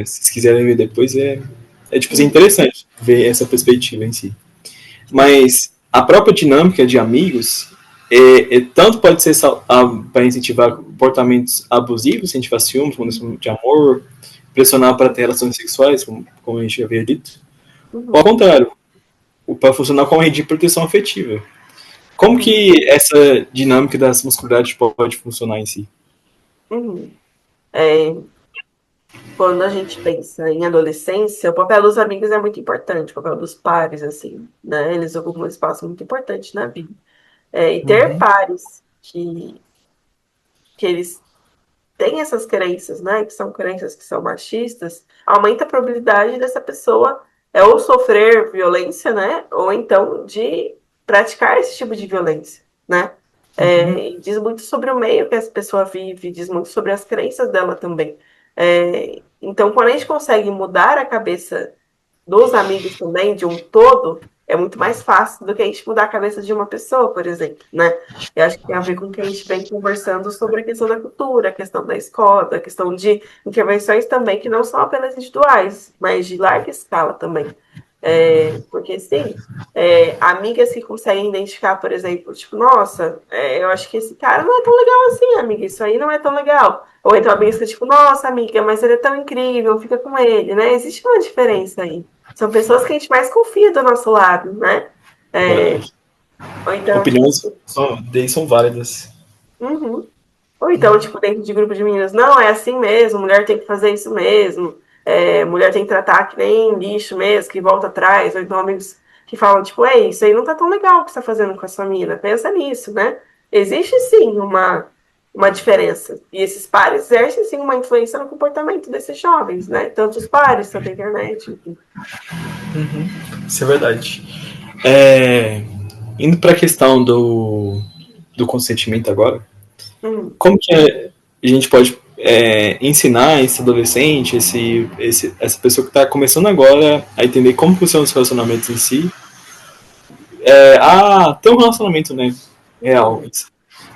S1: se vocês quiserem ver depois, tipo assim,
S2: Uhum.
S1: interessante ver essa perspectiva em si.
S2: Sim.
S1: Mas a própria dinâmica de amigos tanto pode ser para incentivar comportamentos abusivos, incentivar ciúmes, de amor, pressionar para ter relações sexuais, como a gente já havia dito, ou ao
S2: Uhum.
S1: contrário, para funcionar como rede de proteção afetiva. Como
S2: Uhum.
S1: que essa dinâmica das masculinidades pode funcionar em si?
S2: Uhum. É, quando a gente pensa em adolescência, o papel dos amigos é muito importante, o papel dos pares, assim, né? Eles ocupam um espaço muito importante na vida. E ter
S1: Uhum.
S2: pares que eles têm essas crenças, né? Que são crenças que são machistas, aumenta a probabilidade dessa pessoa ou sofrer violência, né? Ou então de praticar esse tipo de violência, né? E diz muito sobre o meio que essa pessoa vive, diz muito sobre as crenças dela também. Então, quando a gente consegue mudar a cabeça dos amigos também, de um todo, é muito mais fácil do que a gente mudar a cabeça de uma pessoa, por exemplo, né? Eu acho que tem a ver com o que a gente vem conversando sobre a questão da cultura, a questão da escola, a questão de intervenções também que não são apenas individuais, mas de larga escala também. Porque, sim, amigas que conseguem identificar, por exemplo, tipo, nossa, eu acho que esse cara não é tão legal assim, amiga, isso aí não é tão legal. Ou então amigas que, tipo, nossa, amiga, mas ele é tão incrível, fica com ele, né? Existe uma diferença aí. São pessoas que a gente mais confia do nosso lado, né? É,
S1: Verdade.
S2: ou então, tipo,
S1: Opiniões são válidas.
S2: uhum. Ou então, tipo, dentro de grupo de meninas, não, é assim mesmo, mulher tem que fazer isso mesmo, mulher tem que tratar que nem lixo mesmo, que volta atrás, ou então amigos que falam, tipo, ei, isso aí não tá tão legal o que você tá fazendo com a sua mina, pensa nisso, né? Existe sim uma diferença. E esses pares exercem sim uma influência no comportamento desses jovens, né? Tanto os pares, tanto a internet, enfim.
S1: Isso é verdade. Indo para a questão do consentimento agora,
S2: Hum,
S1: como que a gente pode ensinar esse adolescente, essa pessoa que está começando agora a entender como funcionam os relacionamentos em si, a ter um relacionamento, né, real,
S2: uhum,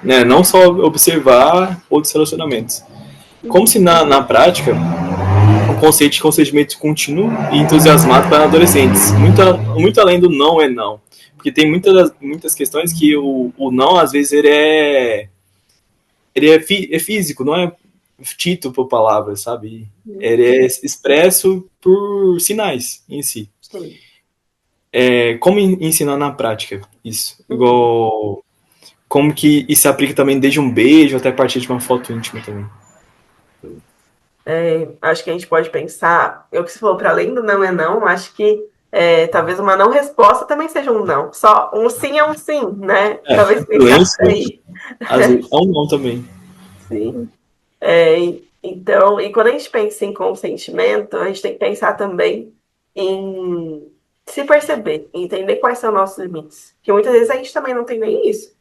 S1: né, não só observar outros relacionamentos. Como se
S2: uhum,
S1: na prática o conceito de consentimento contínuo e entusiasmado para adolescentes, muito além do não é não. Porque tem muitas questões que o não, às vezes, ele é físico, não é dito por palavras, sabe?
S2: uhum,
S1: Ele é expresso por sinais em si.
S2: sim.
S1: como ensinar na prática isso? Igual, como que isso se aplica também desde um beijo até a partir de uma foto íntima também?
S2: Acho que a gente pode pensar, eu que você falou para além do não é não, acho que talvez uma não resposta também seja um não. Só um sim é um sim, né? Talvez pensar por
S1: Silêncio,
S2: aí.
S1: às vezes, é um não também.
S2: Sim. Então, e quando a gente pensa em consentimento, a gente tem que pensar também em se perceber, em entender quais são nossos limites. Porque muitas vezes a gente também não tem nem isso.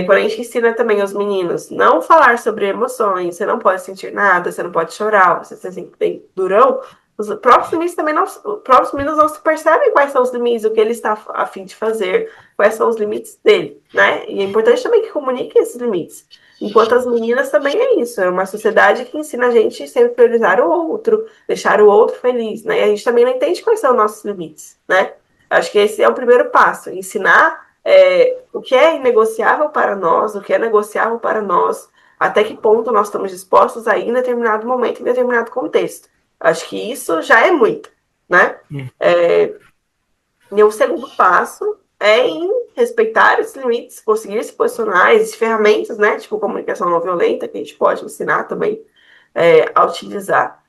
S2: Quando a gente ensina também os meninos não falar sobre emoções, você não pode sentir nada, você não pode chorar, você sempre tem durão. Os próprios meninos também não, os próprios meninos não se percebem quais são os limites, o que ele está a fim de fazer, quais são os limites dele, né? E é importante também que comunique esses limites. Enquanto as meninas também é isso, é uma sociedade que ensina a gente sempre priorizar o outro, deixar o outro feliz, né? E a gente também não entende quais são os nossos limites, né? Acho que esse é o primeiro passo, ensinar o que é inegociável para nós, o que é negociável para nós, até que ponto nós estamos dispostos a ir em determinado momento, em determinado contexto. Acho que isso já é muito, né? E o segundo passo é em respeitar esses limites, conseguir se posicionar, existem ferramentas, né, tipo comunicação não violenta, que a gente pode ensinar também a utilizar.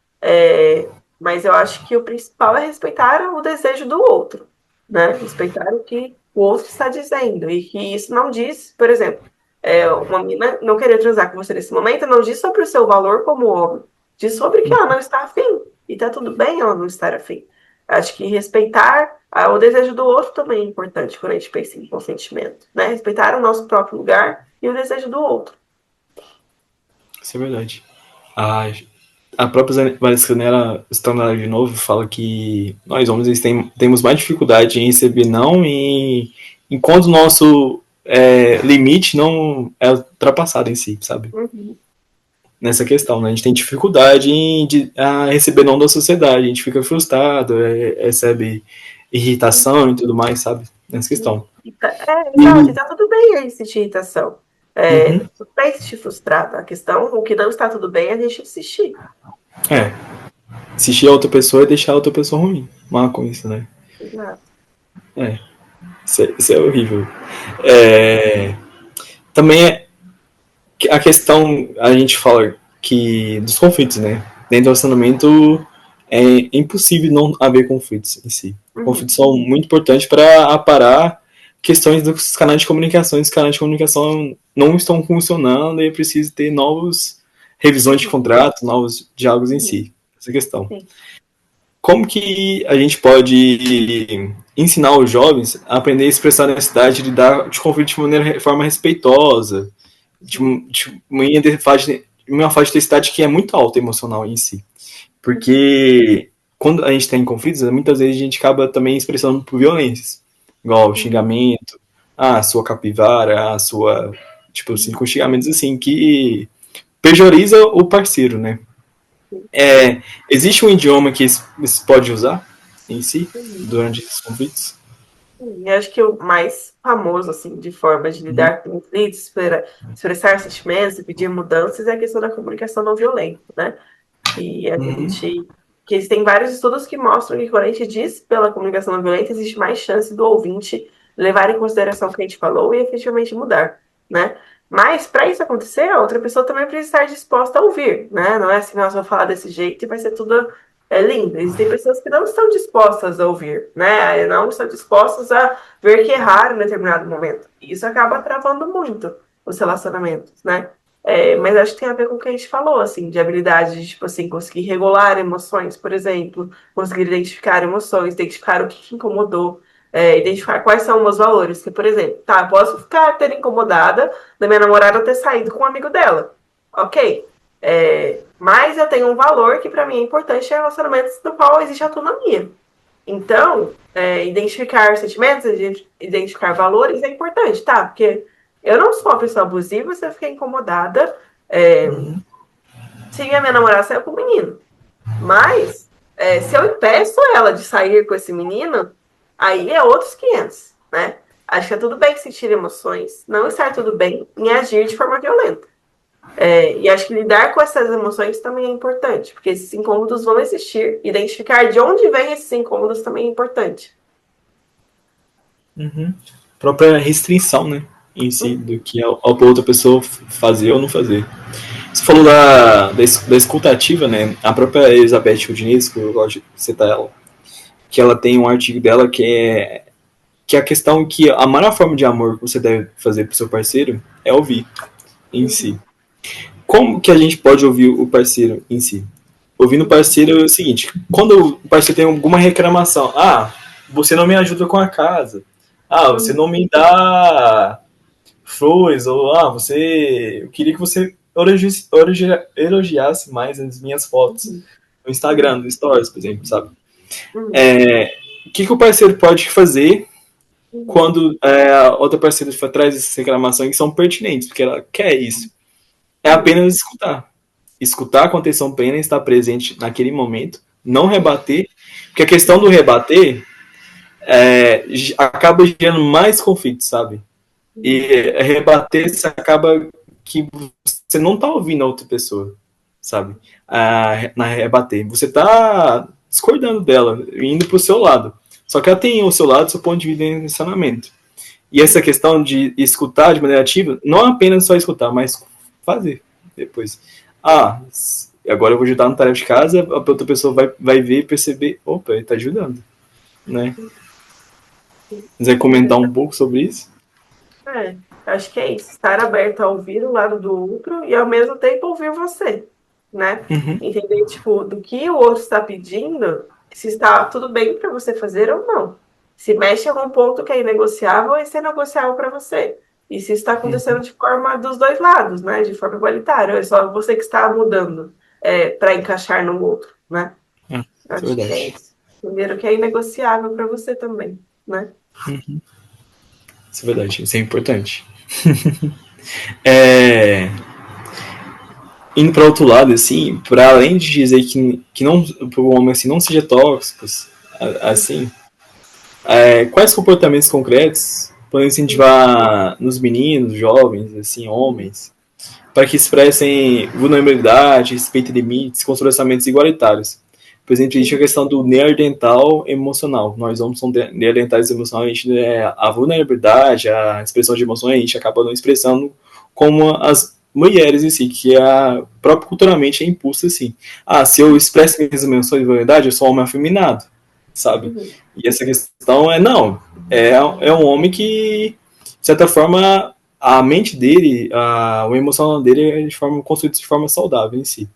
S2: Mas eu acho que o principal é respeitar o desejo do outro, né? Respeitar o que o outro está dizendo. E que isso não diz, por exemplo, uma menina não querer transar com você nesse momento, não diz sobre o seu valor como homem, diz sobre que ela não está afim. E tá tudo bem ela não estar afim. Acho que respeitar o desejo do outro também é importante quando a gente pensa em consentimento, né? Respeitar o nosso próprio lugar e o desejo do outro.
S1: Isso é verdade. A própria Vanessa Canela, citando ela de novo, fala que nós homens temos mais dificuldade em receber não enquanto o nosso limite não é ultrapassado em si, sabe?
S2: Uhum.
S1: Nessa questão, né? A gente tem dificuldade em receber não da sociedade, a gente fica frustrado, recebe irritação e tudo mais, sabe? Nessa questão.
S2: Exato, e tá tudo bem aí sentir irritação.
S1: Uhum.
S2: Tudo bem sentir frustrado. A questão, o que não está tudo bem é a gente insistir.
S1: Assistir a outra pessoa e deixar a outra pessoa ruim. Mal com isso, né?
S2: Exato.
S1: Isso é horrível. Também a questão, a gente fala que dos conflitos, né? Dentro do relacionamento é impossível não haver conflitos em si.
S2: Uhum.
S1: Conflitos são muito importantes para aparar questões dos canais de comunicação. Os canais de comunicação não estão funcionando e é preciso ter novas revisões de
S2: Uhum.
S1: contrato, novos diálogos em
S2: Uhum.
S1: si. Essa questão.
S2: Sim.
S1: Como que a gente pode ensinar os jovens a aprender a expressar a necessidade de lidar de conflito de forma respeitosa, de uma faixa de intensidade que é muito alta emocional em si? Porque quando a gente tem conflitos, muitas vezes a gente acaba também expressando por violências, igual xingamento, sua capivara, tipo assim, com xingamentos assim, que pejoriza o parceiro, né? Existe um idioma que se pode usar em si
S2: Uhum.
S1: durante esses conflitos?
S2: E acho que o mais famoso, assim, de forma de
S1: Uhum.
S2: lidar com conflitos, expressar sentimentos e pedir mudanças é a questão da comunicação não violenta, né? E a gente... Que tem vários estudos que mostram que quando a gente diz pela comunicação não violenta, existe mais chance do ouvinte levar em consideração o que a gente falou e efetivamente mudar, né? Mas, para isso acontecer, a outra pessoa também precisa estar disposta a ouvir, né? Não é assim, nós vamos falar desse jeito e vai ser tudo lindo. Existem pessoas que não estão dispostas a ouvir, né? Não estão dispostas a ver que erraram em determinado momento. E isso acaba travando muito os relacionamentos, né? Mas acho que tem a ver com o que a gente falou, assim, de habilidade de, tipo assim, conseguir regular emoções, por exemplo, conseguir identificar emoções, identificar o que incomodou, identificar quais são os meus valores. Que, por exemplo, tá, posso ficar ter incomodada da minha namorada ter saído com um amigo dela. Ok. Mas eu tenho um valor que para mim é importante em relacionamentos no qual existe autonomia. Então, identificar sentimentos, identificar valores é importante, tá? Porque eu não sou uma pessoa abusiva se eu fiquei incomodada se a minha namorada saiu com o menino. Mas, se eu impeço ela de sair com esse menino, aí é outros 500, né? Acho que é tudo bem sentir emoções, não estar tudo bem em agir de forma violenta. E acho que lidar com essas emoções também é importante, porque esses incômodos vão existir. Identificar de onde vem esses incômodos também é importante.
S1: Uhum. Própria restrição, né? Em si, do que a outra pessoa fazer ou não fazer. Você falou da escutativa, né? A própria Elizabeth Diniz, que eu gosto de citar ela, que ela tem um artigo dela que é a questão que a maior forma de amor que você deve fazer pro seu parceiro é ouvir em si. Como que a gente pode ouvir o parceiro em si? Ouvindo o parceiro é o seguinte: quando o parceiro tem alguma reclamação, você não me ajuda com a casa, você não me dá flores, ou eu queria que você elogiasse mais as minhas fotos no Instagram, no Stories, por exemplo, sabe? O que o parceiro pode fazer quando a outra parceira traz essas reclamações que são pertinentes, porque ela quer isso? É apenas escutar. Escutar com atenção plena, estar presente naquele momento, não rebater, porque a questão do rebater acaba gerando mais conflitos, sabe? E rebater, você acaba que você não tá ouvindo a outra pessoa, sabe? Na rebater. Você tá discordando dela, indo pro seu lado. Só que ela tem o seu lado, seu ponto de vista de relacionamento. E essa questão de escutar de maneira ativa, não apenas só escutar, mas fazer depois. Agora eu vou ajudar na tarefa de casa, a outra pessoa vai ver e perceber, opa, ele tá ajudando, né? Quiser comentar um pouco sobre isso?
S2: Acho que é isso. Estar aberto a ouvir o lado do outro e ao mesmo tempo ouvir você, né? Entender, tipo, do que o outro está pedindo, se está tudo bem para você fazer ou não. Se mexe em algum ponto que é inegociável, esse é negociável para você. E se está acontecendo de forma dos dois lados, né? De forma igualitária. É só você que está mudando para encaixar no outro, né? Acho que é isso. Primeiro que é inegociável para você também, né?
S1: Isso é verdade, isso é importante. Indo para outro lado, assim, para além de dizer que não, para o homem assim, não seja tóxico, assim, quais comportamentos concretos podem incentivar nos meninos, jovens, assim, homens, para que expressem vulnerabilidade, respeito limites, construam orçamentos igualitários? Por exemplo, existe a questão do neandertal emocional. Nós homens somos neandertais emocionais, a gente, a vulnerabilidade, a expressão de emoções, a gente acaba não expressando como as mulheres em si, que próprio culturalmente é impulso assim. Se eu expresso minhas emoções de vulnerabilidade, eu sou um homem afeminado, sabe? E essa questão é um homem que, de certa forma, a mente dele, o emocional dele é construído de forma saudável em si.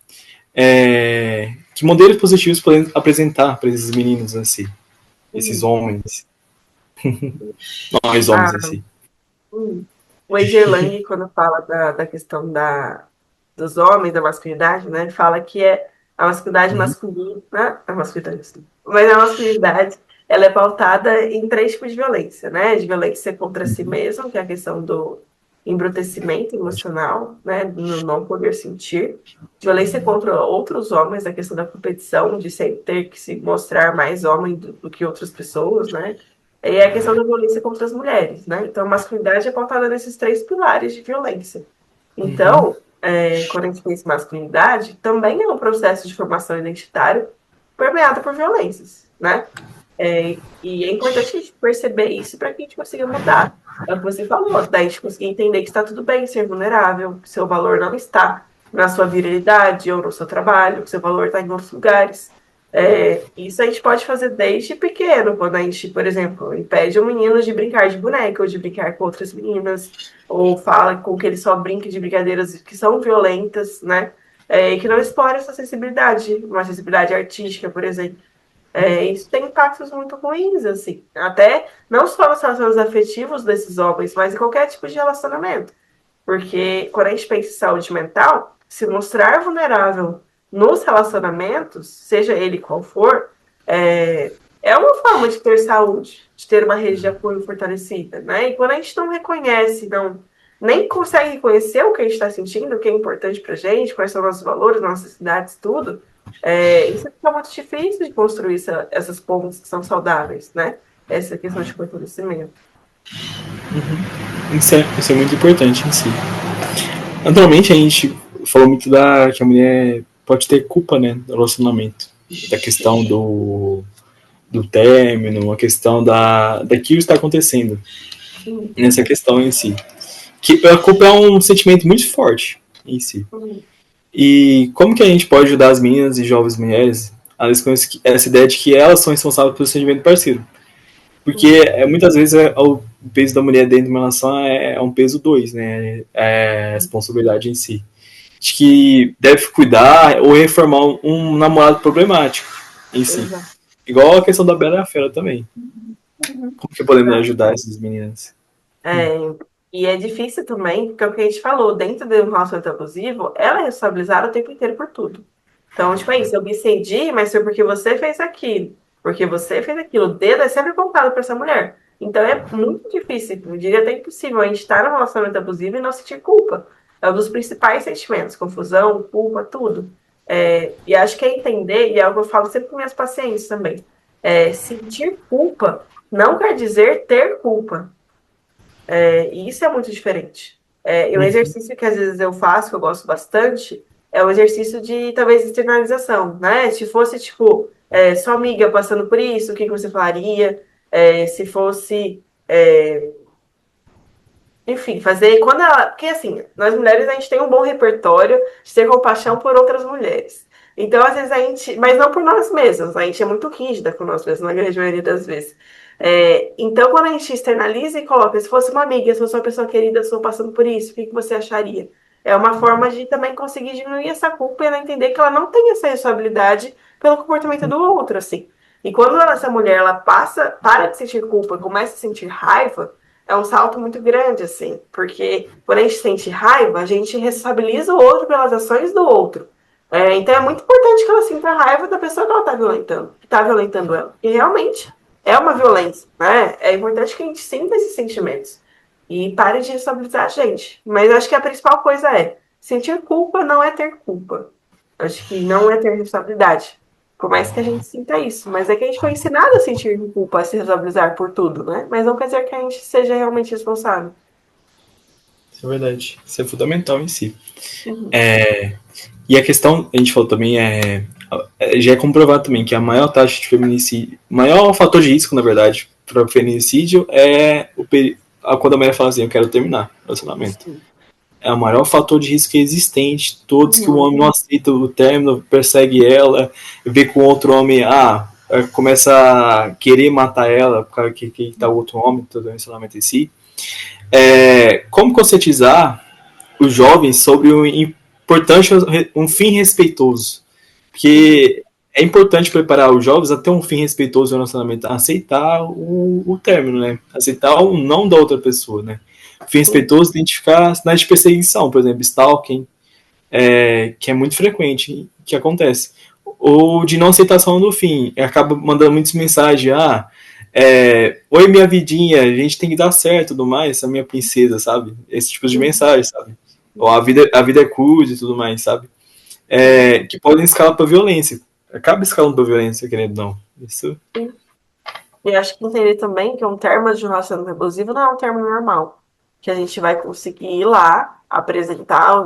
S1: Que modelos positivos podem apresentar para esses meninos assim, esses homens, nós homens assim.
S2: O Edir Lang, quando fala da questão dos homens, da masculinidade, né, fala que a masculinidade masculina, né, a masculinidade, mas a masculinidade ela é pautada em 3 tipos de violência, né, de violência contra si mesmo, que é a questão do embrutecimento emocional, né, do não poder sentir, violência contra outros homens, a questão da competição, de sempre ter que se mostrar mais homem do que outras pessoas, né, e a questão da violência contra as mulheres, né, então a masculinidade é pautada nesses 3 pilares de violência. Então, quando a gente pensa em masculinidade, também é um processo de formação identitário permeado por violências, né, e é importante a gente perceber isso para que a gente consiga mudar. É o que você falou, daí a gente conseguir entender que está tudo bem ser vulnerável, que seu valor não está na sua virilidade ou no seu trabalho, que seu valor está em outros lugares. Isso a gente pode fazer desde pequeno, quando a gente, por exemplo, impede um menino de brincar de boneca ou de brincar com outras meninas, ou fala com que ele só brinque de brincadeiras que são violentas, né? E que não explore essa sensibilidade, uma sensibilidade artística, por exemplo. Isso tem impactos muito ruins, assim. Até não só nos relacionamentos afetivos desses homens, mas em qualquer tipo de relacionamento. Porque quando a gente pensa em saúde mental, se mostrar vulnerável nos relacionamentos, seja ele qual for, é uma forma de ter saúde, de ter uma rede de apoio fortalecida, né? E quando a gente não reconhece, nem consegue reconhecer o que a gente está sentindo, o que é importante pra gente, quais são nossos valores, nossas necessidades, tudo, isso fica muito difícil de construir essas pontes que são saudáveis, né? Essa questão de fortalecimento.
S1: Isso é muito importante em si. Naturalmente, a gente falou muito que a mulher pode ter culpa, né, do relacionamento. Da questão do término, a questão daquilo que está acontecendo, nessa questão em si. Que a culpa é um sentimento muito forte em si. E como que a gente pode ajudar as meninas e jovens mulheres a com essa ideia de que elas são responsáveis pelo sentimento parceiro? Porque muitas vezes o peso da mulher dentro de uma relação é um peso 2, né? É a responsabilidade em si. De que deve cuidar ou reformar um namorado problemático em si.
S2: Exato.
S1: Igual a questão da Bela e a Fera também. Como que podemos ajudar essas meninas?
S2: E é difícil também, porque é o que a gente falou, dentro de um relacionamento abusivo, ela é responsabilizada o tempo inteiro por tudo. Então, tipo, é isso, eu me cedi, mas foi porque você fez aquilo. Porque você fez aquilo. O dedo é sempre apontado para essa mulher. Então é muito difícil, eu diria até impossível, a gente estar num relacionamento abusivo e não sentir culpa. É um dos principais sentimentos, confusão, culpa, tudo. E acho que é entender, e é algo que eu falo sempre com minhas pacientes também, sentir culpa não quer dizer ter culpa. E isso é muito diferente. E um exercício que às vezes eu faço, que eu gosto bastante, é o exercício de, talvez, externalização, né? Se fosse, tipo, sua amiga passando por isso, o que você faria? Se fosse... enfim, fazer... Quando ela... Porque, assim, nós mulheres, a gente tem um bom repertório de ter compaixão por outras mulheres. Então, às vezes, a gente... Mas não por nós mesmos. A gente é muito rígida com nós mesmos, na grande maioria das vezes. Então, quando a gente externaliza e coloca, se fosse uma amiga, se fosse uma pessoa querida, estou passando por isso, o que você acharia? É uma forma de também conseguir diminuir essa culpa e ela entender que ela não tem essa responsabilidade pelo comportamento do outro, assim. E quando essa mulher, ela para de sentir culpa e começa a sentir raiva, é um salto muito grande, assim. Porque quando a gente sente raiva, a gente responsabiliza o outro pelas ações do outro. Então é muito importante que ela sinta raiva da pessoa que ela está violentando, que está violentando ela. E realmente é uma violência, né? É importante que a gente sinta esses sentimentos e pare de responsabilizar a gente. Mas acho que a principal coisa é sentir culpa não é ter culpa. Acho que não é ter responsabilidade. Por mais que a gente sinta isso. Mas é que a gente foi ensinado a sentir culpa, a se responsabilizar por tudo, né? Mas não quer dizer que a gente seja realmente responsável.
S1: Isso é verdade. Isso é fundamental em si. E a questão, a gente falou também, já é comprovado também que a maior taxa de feminicídio, o maior fator de risco, na verdade, para o feminicídio é quando a mulher fala assim, eu quero terminar o relacionamento. É o maior fator de risco existente, todos que o homem não aceita o término, persegue ela, vê com o outro homem, começa a querer matar ela, por causa que tá o outro homem, todo o relacionamento em si. Como conscientizar os jovens sobre o importante um fim respeitoso? Porque é importante preparar os jovens a ter um fim respeitoso no relacionamento, a aceitar o término, né? Aceitar o não da outra pessoa, né? Fim respeitoso, identificar sinais de perseguição, por exemplo, stalking, que é muito frequente, que acontece. Ou de não aceitação do fim, acaba mandando muitas mensagens, oi minha vidinha, a gente tem que dar certo, tudo mais, essa minha princesa, sabe? Esse tipo de mensagem, sabe? Ou a vida é curta e tudo mais, sabe? Que podem escalar para violência. Acaba escalando para violência, querendo ou não. Isso.
S2: E acho que entender também que um termo de relacionamento abusivo não é um termo normal. Que a gente vai conseguir ir lá, apresentar,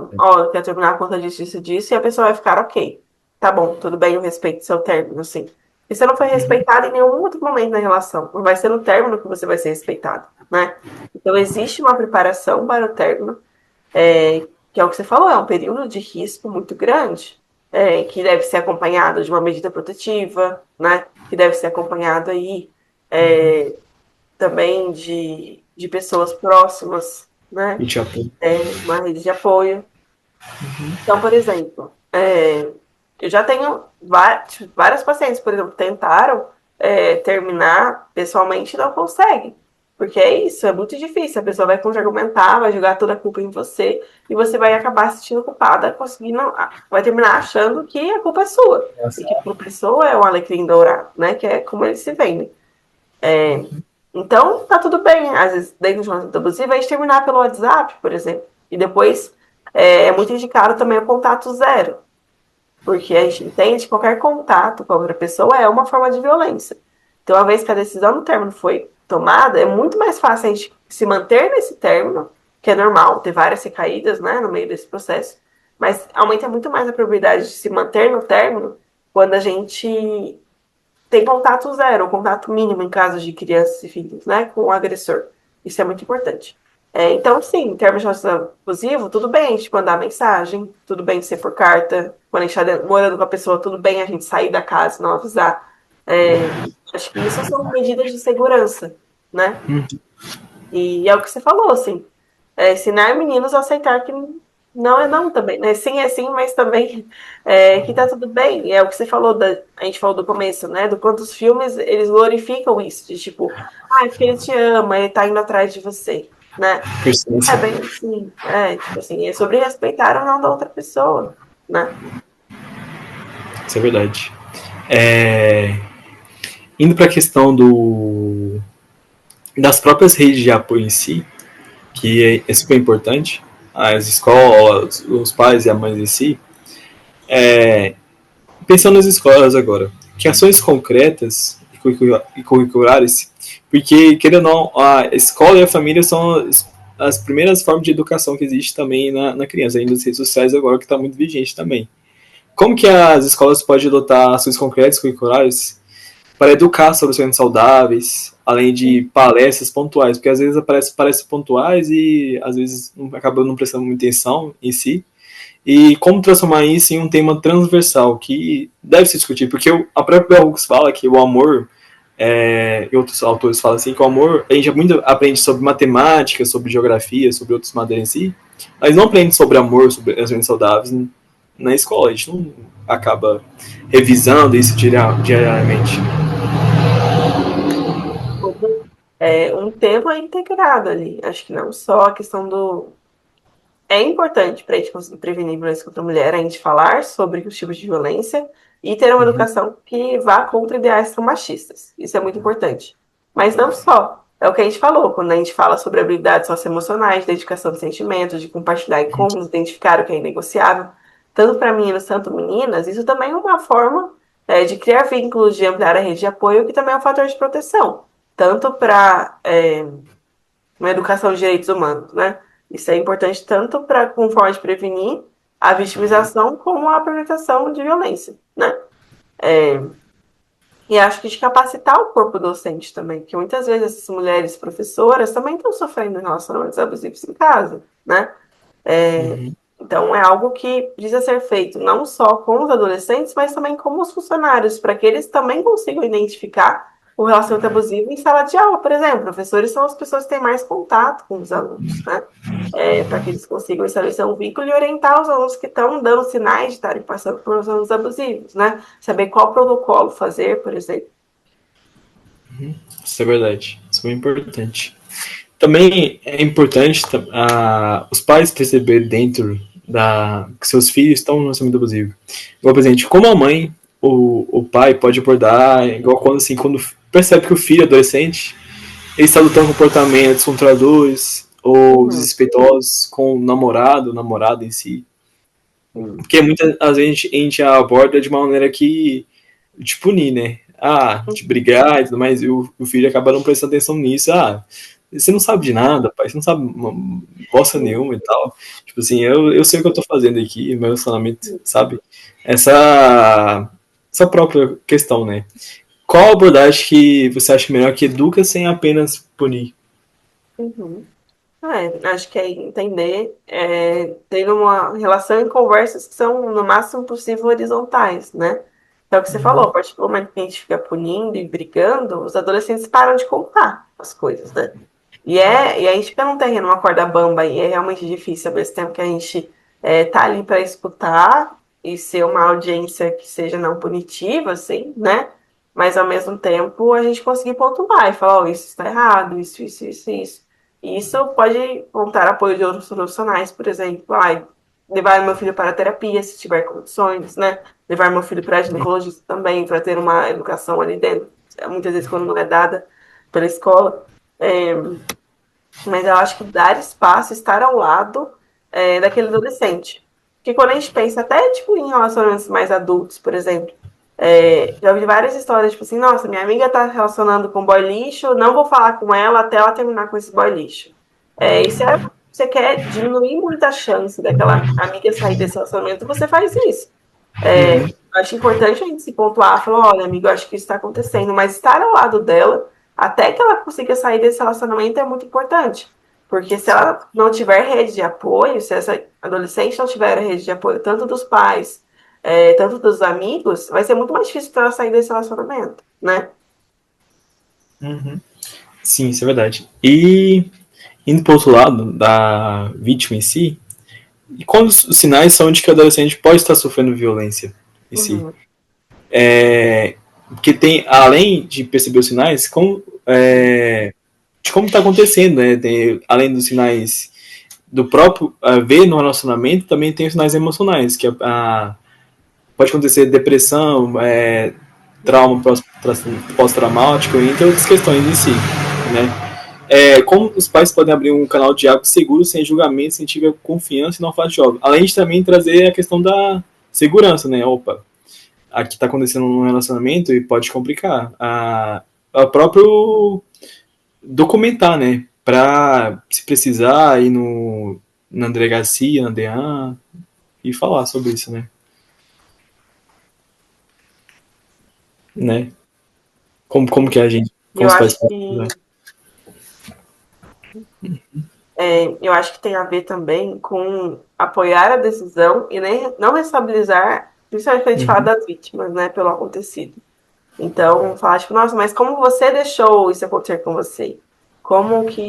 S2: quer terminar a conta disso, e a pessoa vai ficar ok. Tá bom, tudo bem, eu respeito seu término, assim. E você não foi respeitado em nenhum outro momento na relação. Não vai ser no término que você vai ser respeitado, né? Então, existe uma preparação para o término, que é o que você falou, é um período de risco muito grande, que deve ser acompanhado de uma medida protetiva, né? Que deve ser acompanhado aí também de pessoas próximas, né? Uma rede de apoio. Então, por exemplo, eu já tenho várias pacientes, por exemplo, tentaram terminar pessoalmente e não conseguem. Porque é isso, é muito difícil. A pessoa vai contra-argumentar, vai jogar toda a culpa em você e você vai acabar se sentindo culpada, vai terminar achando que a culpa é sua. E que a pessoa é um alecrim dourado, né? Que é como eles se vendem. Então, tá tudo bem. Às vezes, dentro de uma abusiva, a gente terminar pelo WhatsApp, por exemplo. E depois, é muito indicado também o contato zero. Porque a gente entende que qualquer contato com a outra pessoa é uma forma de violência. Então, uma vez que a decisão do término foi tomada, é muito mais fácil a gente se manter nesse término, que é normal ter várias recaídas, né, no meio desse processo, mas aumenta muito mais a probabilidade de se manter no término quando a gente tem contato zero, ou contato mínimo em casos de crianças e filhos, né, com o agressor. Isso é muito importante. Então, sim, em termos de relacionamento abusivo, tudo bem a gente mandar mensagem, tudo bem ser por carta, quando a gente está morando com a pessoa, tudo bem a gente sair da casa e não avisar. Acho que isso são medidas de segurança, né? E é o que você falou, assim, ensinar meninos a aceitar que não é não também, né? Sim é sim, mas também que tá tudo bem. E é o que você falou, a gente falou do começo, né? Do quanto os filmes, eles glorificam isso, de tipo, porque ele te ama, ele tá indo atrás de você, né? É bem assim, tipo assim, é sobre respeitar ou não da outra pessoa, né?
S1: Isso é verdade. Indo para a questão das próprias redes de apoio em si, que é super importante, as escolas, os pais e a mãe em si, pensando nas escolas agora, que ações concretas e curriculares, porque, querendo ou não, a escola e a família são as primeiras formas de educação que existe também na criança, ainda nas redes sociais agora, que está muito vigente também. Como que as escolas podem adotar ações concretas e curriculares para educar sobre ações saudáveis, além de palestras pontuais, porque às vezes aparecem palestras pontuais e às vezes acaba não prestando muita atenção em si, e como transformar isso em um tema transversal que deve se discutir, porque a própria Bell Hooks fala que o amor, e outros autores falam assim, que o amor, a gente muito aprende sobre matemática, sobre geografia, sobre outras matérias em si, mas não aprende sobre amor, sobre relações saudáveis na escola, a gente não acaba revisando isso diariamente.
S2: Um tema integrado ali. Acho que não só a questão do. É importante para a gente conseguir prevenir violência contra a mulher, a gente falar sobre os tipos de violência e ter uma educação que vá contra ideais tão machistas. Isso é muito importante. Mas não só. É o que a gente falou, quando a gente fala sobre habilidades socioemocionais, dedicação de sentimentos, de compartilhar e como identificar o que é inegociável, tanto para meninos, tanto meninas, isso também é uma forma de criar vínculos, de ampliar a rede de apoio, que também é um fator de proteção, tanto para uma educação de direitos humanos, né? Isso é importante tanto para com forma de prevenir a vitimização como a apresentação de violência, né? E acho que de capacitar o corpo docente também, porque muitas vezes essas mulheres professoras também estão sofrendo relacionamentos abusivos em casa, né? Então é algo que precisa ser feito não só com os adolescentes, mas também com os funcionários, para que eles também consigam identificar o relacionamento abusivo em sala de aula, por exemplo. Professores são as pessoas que têm mais contato com os alunos, né? Para que eles consigam estabelecer um vínculo e orientar os alunos que estão dando sinais de estarem passando por alunos abusivos, né? Saber qual protocolo fazer, por exemplo.
S1: Isso é verdade. Isso é muito importante. Também é importante os pais perceberem dentro que seus filhos estão no relacionamento abusivo. Igual, por exemplo, como a mãe, o pai pode abordar, igual quando percebe que o filho adolescente ele está adotando comportamentos controladores ou desrespeitosos com o namorado, namorada em si. Porque muitas vezes a gente aborda de uma maneira que de punir, né? De brigar e tudo mais, e o filho acaba não prestando atenção nisso. Você não sabe de nada, pai, você não sabe bosta nenhuma e tal. Tipo assim, eu sei o que eu tô fazendo aqui, meu relacionamento, sabe? Essa própria questão, né? Qual abordagem que você acha melhor que educa sem apenas punir?
S2: Acho que é entender, ter uma relação e conversas que são, no máximo possível, horizontais, né? É o que você falou, a partir do momento que a gente fica punindo e brigando, os adolescentes param de contar as coisas, né? E a gente fica num terreno, uma corda bamba, e é realmente difícil, ao mesmo tempo que a gente tá ali para escutar e ser uma audiência que seja não punitiva, assim, né? Mas ao mesmo tempo a gente conseguir pontuar e falar, isso está errado, isso. E isso pode contar apoio de outros profissionais, por exemplo, levar meu filho para a terapia, se tiver condições, né? Levar meu filho para a ginecologista também, para ter uma educação ali dentro, muitas vezes quando não é dada pela escola. Mas eu acho que dar espaço, estar ao lado daquele adolescente. Porque quando a gente pensa, até tipo, em relacionamentos mais adultos, por exemplo, já ouvi várias histórias, tipo assim, nossa, minha amiga tá relacionando com boy lixo, não vou falar com ela até ela terminar com esse boy lixo. E se você quer diminuir muito a chance daquela amiga sair desse relacionamento, você faz isso.
S1: Uhum.
S2: Acho importante a gente se pontuar, falar, olha, amigo, acho que isso está acontecendo, mas estar ao lado dela, até que ela consiga sair desse relacionamento, é muito importante. Porque se ela não tiver rede de apoio, se essa adolescente não tiver rede de apoio, tanto dos pais, tanto dos amigos, vai ser muito mais difícil para ela sair desse relacionamento, né?
S1: Uhum. Sim, isso é verdade. E indo para o outro lado, da vítima em si, e quais os sinais são de que o adolescente pode estar sofrendo violência em si?
S2: Uhum.
S1: Porque tem, além de perceber os sinais, de como está acontecendo, né? Tem, além dos sinais do próprio ver no relacionamento, também tem os sinais emocionais, que pode acontecer depressão, trauma pós-traumático, entre outras questões em si, né? Como os pais podem abrir um canal de diálogo seguro, sem julgamento, sem tiver confiança e não faz jogo. Além de também trazer a questão da segurança, né? Opa, aqui está acontecendo um relacionamento e pode complicar. A próprio documentar, né? Para, se precisar, ir na delegacia, na DEAN, e falar sobre isso, né? Como que a gente,
S2: E
S1: como
S2: eu
S1: os pais
S2: acho
S1: podem, né?
S2: que eu acho que tem a ver também com apoiar a decisão e nem, não responsabilizar, principalmente quando a gente fala
S1: Uhum.
S2: das vítimas, né, pelo acontecido. Então, falar, tipo, nossa, mas como você deixou isso acontecer com você? Como que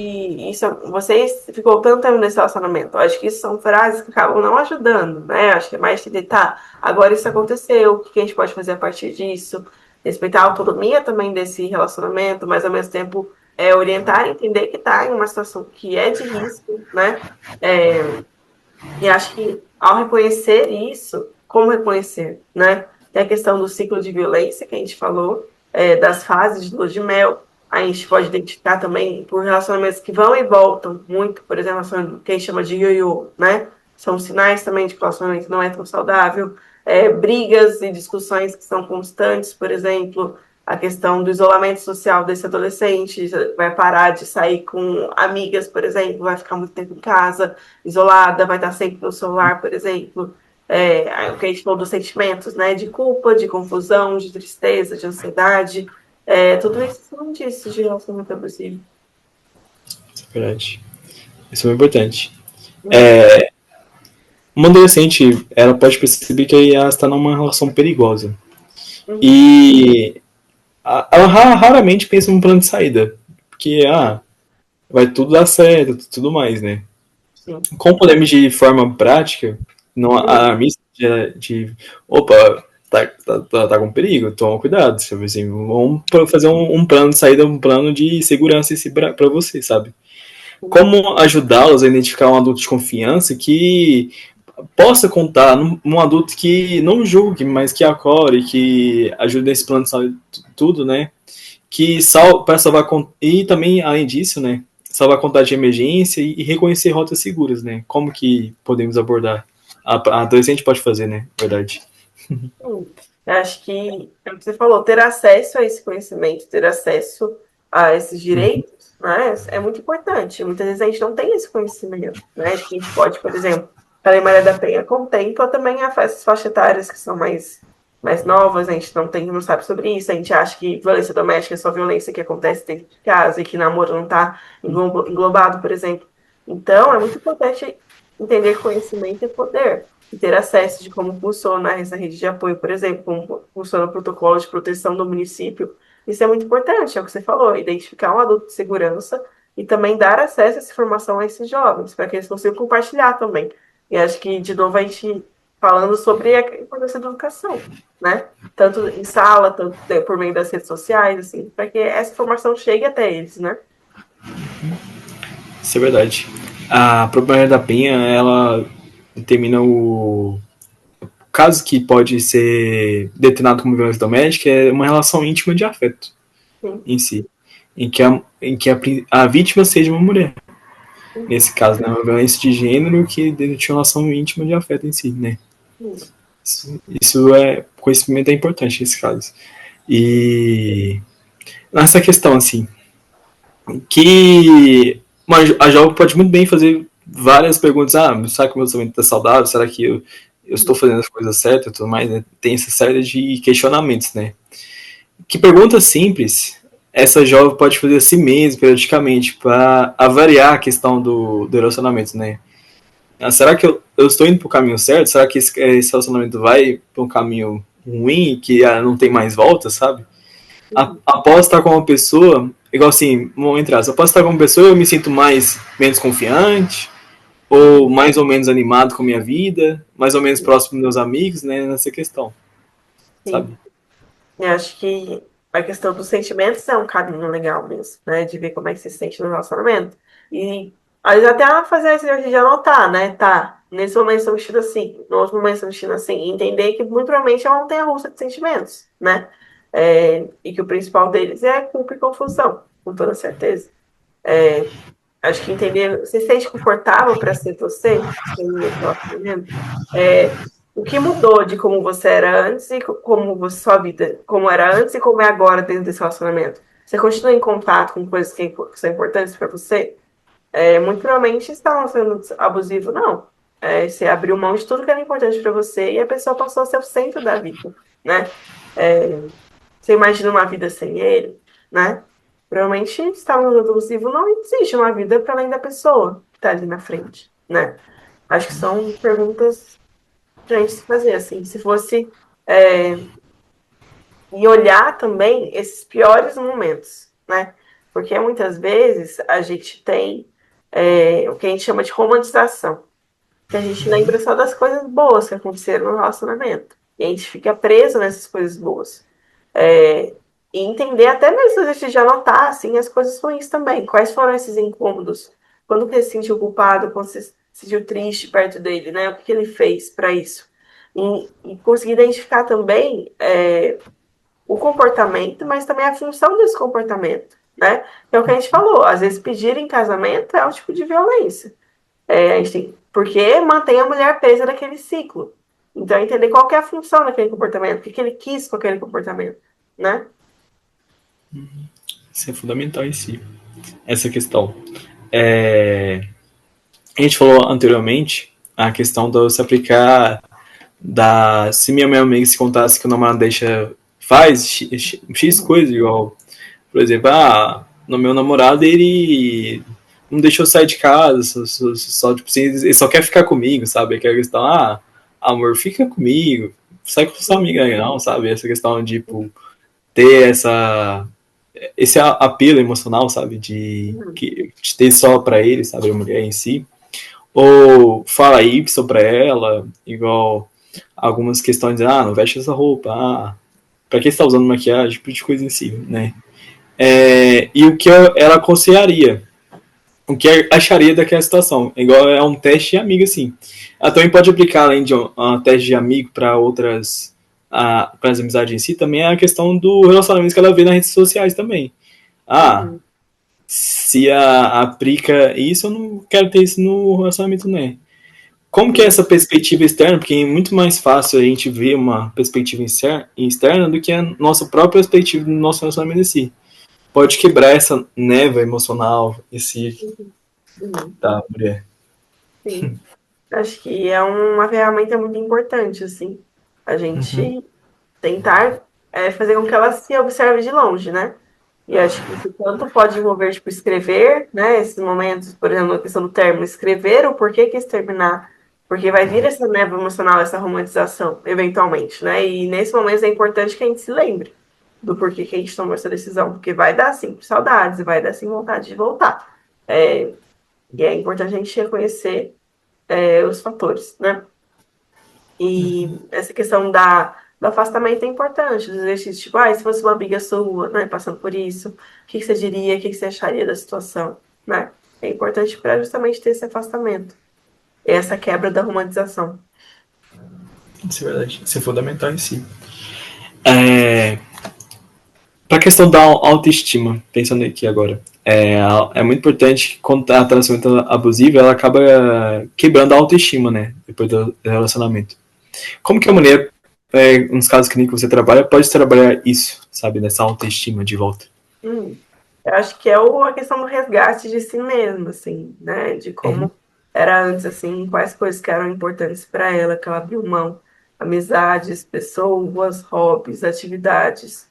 S2: isso, você ficou tanto tempo nesse relacionamento? Eu acho que isso são frases que acabam não ajudando, né? Acho que é mais de tá, agora isso aconteceu, o que a gente pode fazer a partir disso? Respeitar a autonomia também desse relacionamento, mas ao mesmo tempo orientar e entender que tá em uma situação que é de risco, né? É, e acho que ao reconhecer isso, como reconhecer, né? Tem a questão do ciclo de violência que a gente falou, das fases de lua de mel. A gente pode identificar também por relacionamentos que vão e voltam muito, por exemplo, que a gente chama de ioiô, né? São sinais também de que o relacionamento não é tão saudável. Brigas e discussões que são constantes, por exemplo, a questão do isolamento social desse adolescente, vai parar de sair com amigas, por exemplo, vai ficar muito tempo em casa, isolada, vai estar sempre no celular, por exemplo. O que a gente falou dos sentimentos, né? De culpa, de confusão, de tristeza, de ansiedade. Tudo isso são indícios de relacionamento abusivo.
S1: Verdade. Isso é muito importante.
S2: Uhum.
S1: Uma adolescente, ela pode perceber que ela está numa relação perigosa.
S2: Uhum.
S1: E ela raramente pensa num plano de saída. Porque, vai tudo dar certo, tudo mais, né?
S2: Sim.
S1: Como podemos, de forma prática, não alarmista, opa, tá com perigo, toma cuidado, sabe assim, vamos fazer um plano de saída, um plano de segurança para você, sabe? Como ajudá-los a identificar um adulto de confiança que possa contar num adulto que não julgue, mas que acolhe, que ajude nesse plano de saúde, tudo, né? Que para salvar e também além disso, né? Salvar contato de emergência e reconhecer rotas seguras, né? Como que podemos abordar? A adolescente pode fazer, né? Verdade.
S2: Eu acho que, é o que você falou, ter acesso a esse conhecimento, ter acesso a esses direitos, né, é muito importante. Muitas vezes a gente não tem esse conhecimento, né? A gente pode, por exemplo, a Lei Maria da Penha contempla também as faixas etárias que são mais novas, a gente não sabe sobre isso, a gente acha que violência doméstica é só violência que acontece dentro de casa e que namoro não está englobado, por exemplo. Então, é muito importante entender que conhecimento é poder e ter acesso de como funciona essa rede de apoio, por exemplo, como funciona o protocolo de proteção do município. Isso é muito importante, é o que você falou, identificar um adulto de segurança e também dar acesso a essa informação a esses jovens, para que eles consigam compartilhar também. E acho que, de novo, a gente falando sobre a importância da educação, né? Tanto em sala, tanto por meio das redes sociais, assim, para que essa informação chegue até eles, né?
S1: Isso é verdade. A própria da Penha, ela determina o caso que pode ser determinado como violência doméstica é uma relação íntima de afeto
S2: Sim.
S1: em si, em que a vítima seja uma mulher.
S2: Uhum.
S1: Nesse caso, né, uma violência de gênero que denota uma relação íntima de afeto em si, né?
S2: Isso.
S1: Conhecimento é importante nesse caso. E nessa questão, assim, que a jovem pode muito bem fazer várias perguntas. Será que o meu relacionamento está saudável? Será que eu estou fazendo as coisas certas e tudo mais, né? Tem essa série de questionamentos, né? Que pergunta simples essa jovem pode fazer a si mesma, periodicamente, para avaliar a questão do relacionamento, né? Será que eu estou indo para o caminho certo? Será que esse relacionamento vai para um caminho ruim, que não tem mais volta, sabe? Após estar com uma pessoa, igual assim, vamos entrar, após estar com uma pessoa eu me sinto menos confiante, ou mais ou menos animado com a minha vida, mais ou menos próximo dos meus amigos, né, nessa questão,
S2: Sim.
S1: sabe?
S2: Eu acho que a questão dos sentimentos é um caminho legal mesmo, né? De ver como é que você se sente no relacionamento. E às vezes até ela fazer esse exercício de anotar, né? Tá, nesse momento estou vestindo assim, no outro momento estou vestindo assim. E entender que muito provavelmente é uma montanha-russa de sentimentos, né? E que o principal deles é culpa e confusão, com toda certeza. É, acho que entender, você se sente confortável para ser você, nesse relacionamento? É, o que mudou de como você era antes e como você, sua vida, como era antes e como é agora dentro desse relacionamento? Você continua em contato com coisas que são importantes para você? Muito provavelmente está sendo abusivo, não. Você abriu mão de tudo que era importante para você e a pessoa passou a ser o centro da vida, né? É, você imagina uma vida sem ele, né? Provavelmente está no mundo abusivo, não existe uma vida para além da pessoa que está ali na frente, né? Acho que são perguntas pra gente se fazer, assim, se fosse e olhar também esses piores momentos, né? Porque muitas vezes a gente tem o que a gente chama de romantização, que a gente lembra só das coisas boas que aconteceram no relacionamento. E a gente fica preso nessas coisas boas. É, e entender até mesmo a gente já anotar assim, as coisas ruins também. Quais foram esses incômodos? Quando você se sentiu culpado, quando você se sentiu triste perto dele, né? O que ele fez para isso? E conseguir identificar também o comportamento, mas também a função desse comportamento, né? É o que a gente falou. Às vezes pedir em casamento é um tipo de violência. A gente tem, porque mantém a mulher presa naquele ciclo. Então, entender qual que é a função daquele comportamento, o que ele quis com aquele comportamento, né?
S1: Isso é fundamental em si, essa questão. A gente falou anteriormente a questão de se aplicar se minha amiga se contasse que o namorado faz X coisa, igual, por exemplo, no meu namorado ele não deixou sair de casa, só tipo assim, ele só quer ficar comigo, sabe? Aquela questão, amor, fica comigo, sai com sua amiga aí, não, sabe? Essa questão de, tipo, ter esse apelo emocional, sabe? De ter só pra ele, sabe? A mulher em si. Ou fala Y pra ela, igual algumas questões de, não veste essa roupa, pra que você tá usando maquiagem, tipo de coisa em si, né? E o que ela aconselharia, o que acharia daquela situação, igual é um teste de amigo, assim. Ela também pode aplicar, além de um teste de amigo para outras, para as amizades em si, também é a questão do relacionamento que ela vê nas redes sociais também.
S2: Uhum.
S1: Se aplica isso, eu não quero ter isso no relacionamento, né? Como que é
S2: Sim.
S1: essa perspectiva externa? Porque é muito mais fácil a gente ver uma perspectiva externa do que a nossa própria perspectiva do nosso relacionamento em si. Pode quebrar essa névoa emocional em si
S2: Uhum.
S1: da mulher.
S2: Sim. Acho que é uma ferramenta muito importante, assim, a
S1: Uhum.
S2: gente tentar fazer com que ela se observe de longe, né? E acho que isso tanto pode envolver, tipo, escrever, né? Esses momentos, por exemplo, a questão do término, escrever o porquê quis terminar. Porque vai vir essa névoa emocional, essa romantização, eventualmente, né? E nesse momento é importante que a gente se lembre do porquê que a gente tomou essa decisão. Porque vai dar, sim, saudades, vai dar, sim, vontade de voltar. E é importante a gente reconhecer os fatores, né? E essa questão do afastamento é importante. Os exercícios, tipo, se fosse uma amiga sua, né, passando por isso, o que você diria, o que você acharia da situação, né? É importante para justamente ter esse afastamento, essa quebra da romantização.
S1: Isso é verdade. Isso é fundamental em si. Para a questão da autoestima, pensando aqui agora, é muito importante que quando a relacionamento abusivo, ela acaba quebrando a autoestima, né? Depois do relacionamento. Como que a mulher, nos casos clínicos que você trabalha, pode trabalhar isso, sabe? Nessa autoestima de volta?
S2: Eu acho que a questão do resgate de si mesmo, assim, né? De como
S1: Uhum.
S2: era antes, assim, quais coisas que eram importantes para ela, que ela abriu mão. Amizades, pessoas, hobbies, atividades.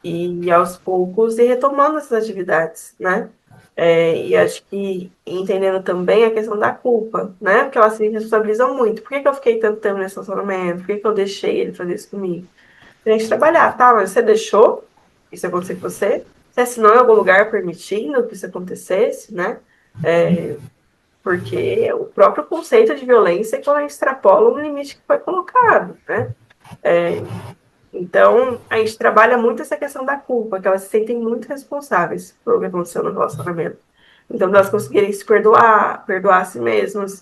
S2: E aos poucos ir retomando essas atividades, né? E acho que entendendo também a questão da culpa, né? Porque elas se responsabilizam muito. Por que que eu fiquei tanto tempo nesse relacionamento? Por que que eu deixei ele fazer isso comigo? Tem que trabalhar, tá? Mas você deixou isso acontecer com você? Você assinou em algum lugar permitindo que isso acontecesse, né? É, porque o próprio conceito de violência é quando a gente extrapola um limite que foi colocado, né? Então, a gente trabalha muito essa questão da culpa, que elas se sentem muito responsáveis por o que aconteceu no relacionamento. Então, elas conseguirem se perdoar, perdoar a si mesmas,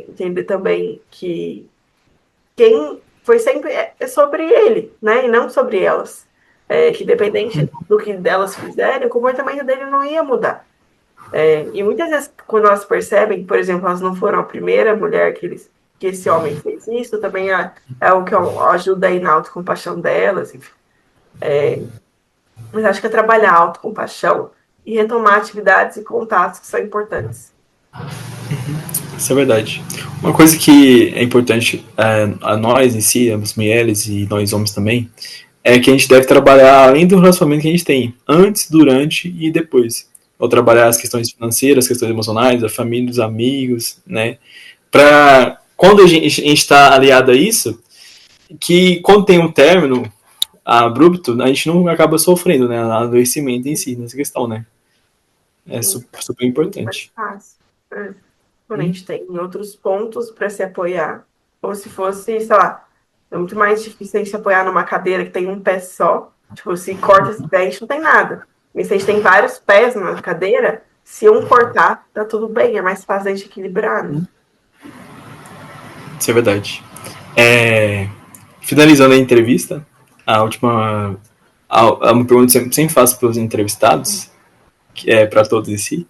S2: entender também que quem foi sempre é sobre ele, né? E não sobre elas. Que dependente do que elas fizerem, o comportamento dele não ia mudar. E muitas vezes, quando elas percebem, por exemplo, elas não foram a primeira mulher que esse homem fez isso, também é o que ajuda aí na autocompaixão delas, enfim. Mas acho que é trabalhar a autocompaixão e retomar atividades e contatos que são importantes.
S1: Isso é verdade. Uma coisa que é importante a nós em si, as mulheres e nós homens também, é que a gente deve trabalhar além do relacionamento que a gente tem, antes, durante e depois. Ou trabalhar as questões financeiras, as questões emocionais, a família, os amigos, né? Para quando a gente está aliado a isso, que quando tem um término abrupto, a gente não acaba sofrendo, né? Adoecimento em si, nessa questão, né? É super
S2: Muito mais
S1: importante.
S2: fácil. Quando a gente tem outros pontos para se apoiar. Como se fosse, sei lá, é muito mais difícil a gente se apoiar numa cadeira que tem um pé só. Tipo, se corta esse pé, a gente não tem nada. Mas se a gente tem vários pés na cadeira, se um cortar, tá tudo bem. É mais fácil a gente equilibrar, né?
S1: Isso é verdade. Finalizando a entrevista, a última. Uma pergunta que eu sempre faço para os entrevistados, que é para todos em si.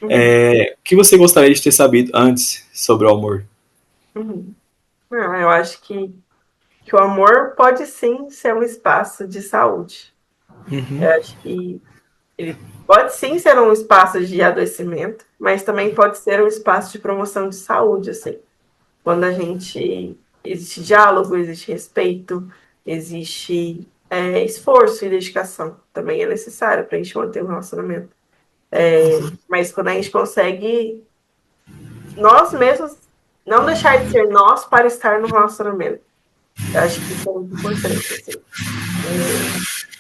S2: Uhum,
S1: O que você gostaria de ter sabido antes sobre o amor?
S2: uhum. Não, eu acho que o amor pode sim ser um espaço de saúde. Eu acho que ele pode sim ser um espaço de adoecimento, mas também pode ser um espaço de promoção de saúde, assim. Quando a gente existe diálogo, existe respeito, existe esforço e dedicação. Também é necessário para a gente manter um relacionamento. Mas quando a gente consegue nós mesmos não deixar de ser nós para estar no relacionamento. Eu acho que isso é muito importante, assim.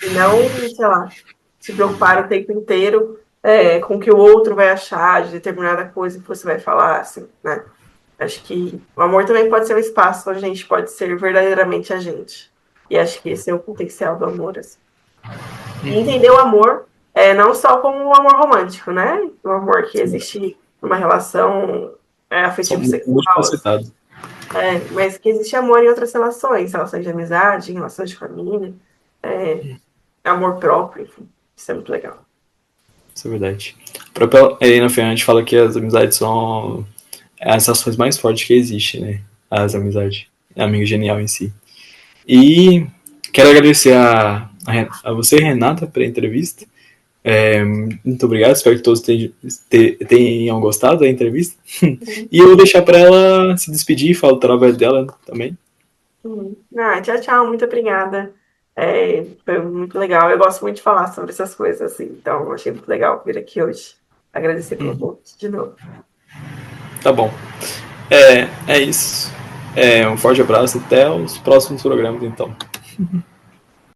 S2: E não, sei lá, se preocupar o tempo inteiro com o que o outro vai achar de determinada coisa que você vai falar, assim, né? Acho que o amor também pode ser um espaço onde a gente pode ser verdadeiramente a gente. E acho que esse é o potencial do amor, assim. E entender o amor não só como o amor romântico, né? O amor que existe numa relação
S1: Só
S2: afetivo-sexual, assim.
S1: multifacetado.
S2: Mas que existe amor em outras relações, relações de amizade, relações de família, amor próprio, enfim. Isso é muito legal.
S1: Isso é verdade. A própria Helena Ferrante fala que as amizades são as ações mais fortes que existem, né? As amizades. É amigo genial em si. E quero agradecer a você, Renata, pela entrevista. Muito obrigado, espero que todos tenham gostado da entrevista. E eu vou deixar para ela se despedir e falar do trabalho dela também.
S2: Tchau, tchau, muito obrigada. Foi muito legal. Eu gosto muito de falar sobre essas coisas, assim, então achei muito legal vir aqui hoje. Agradecer pelo convite de novo.
S1: Tá bom. É isso. Um forte abraço, até os próximos programas, então.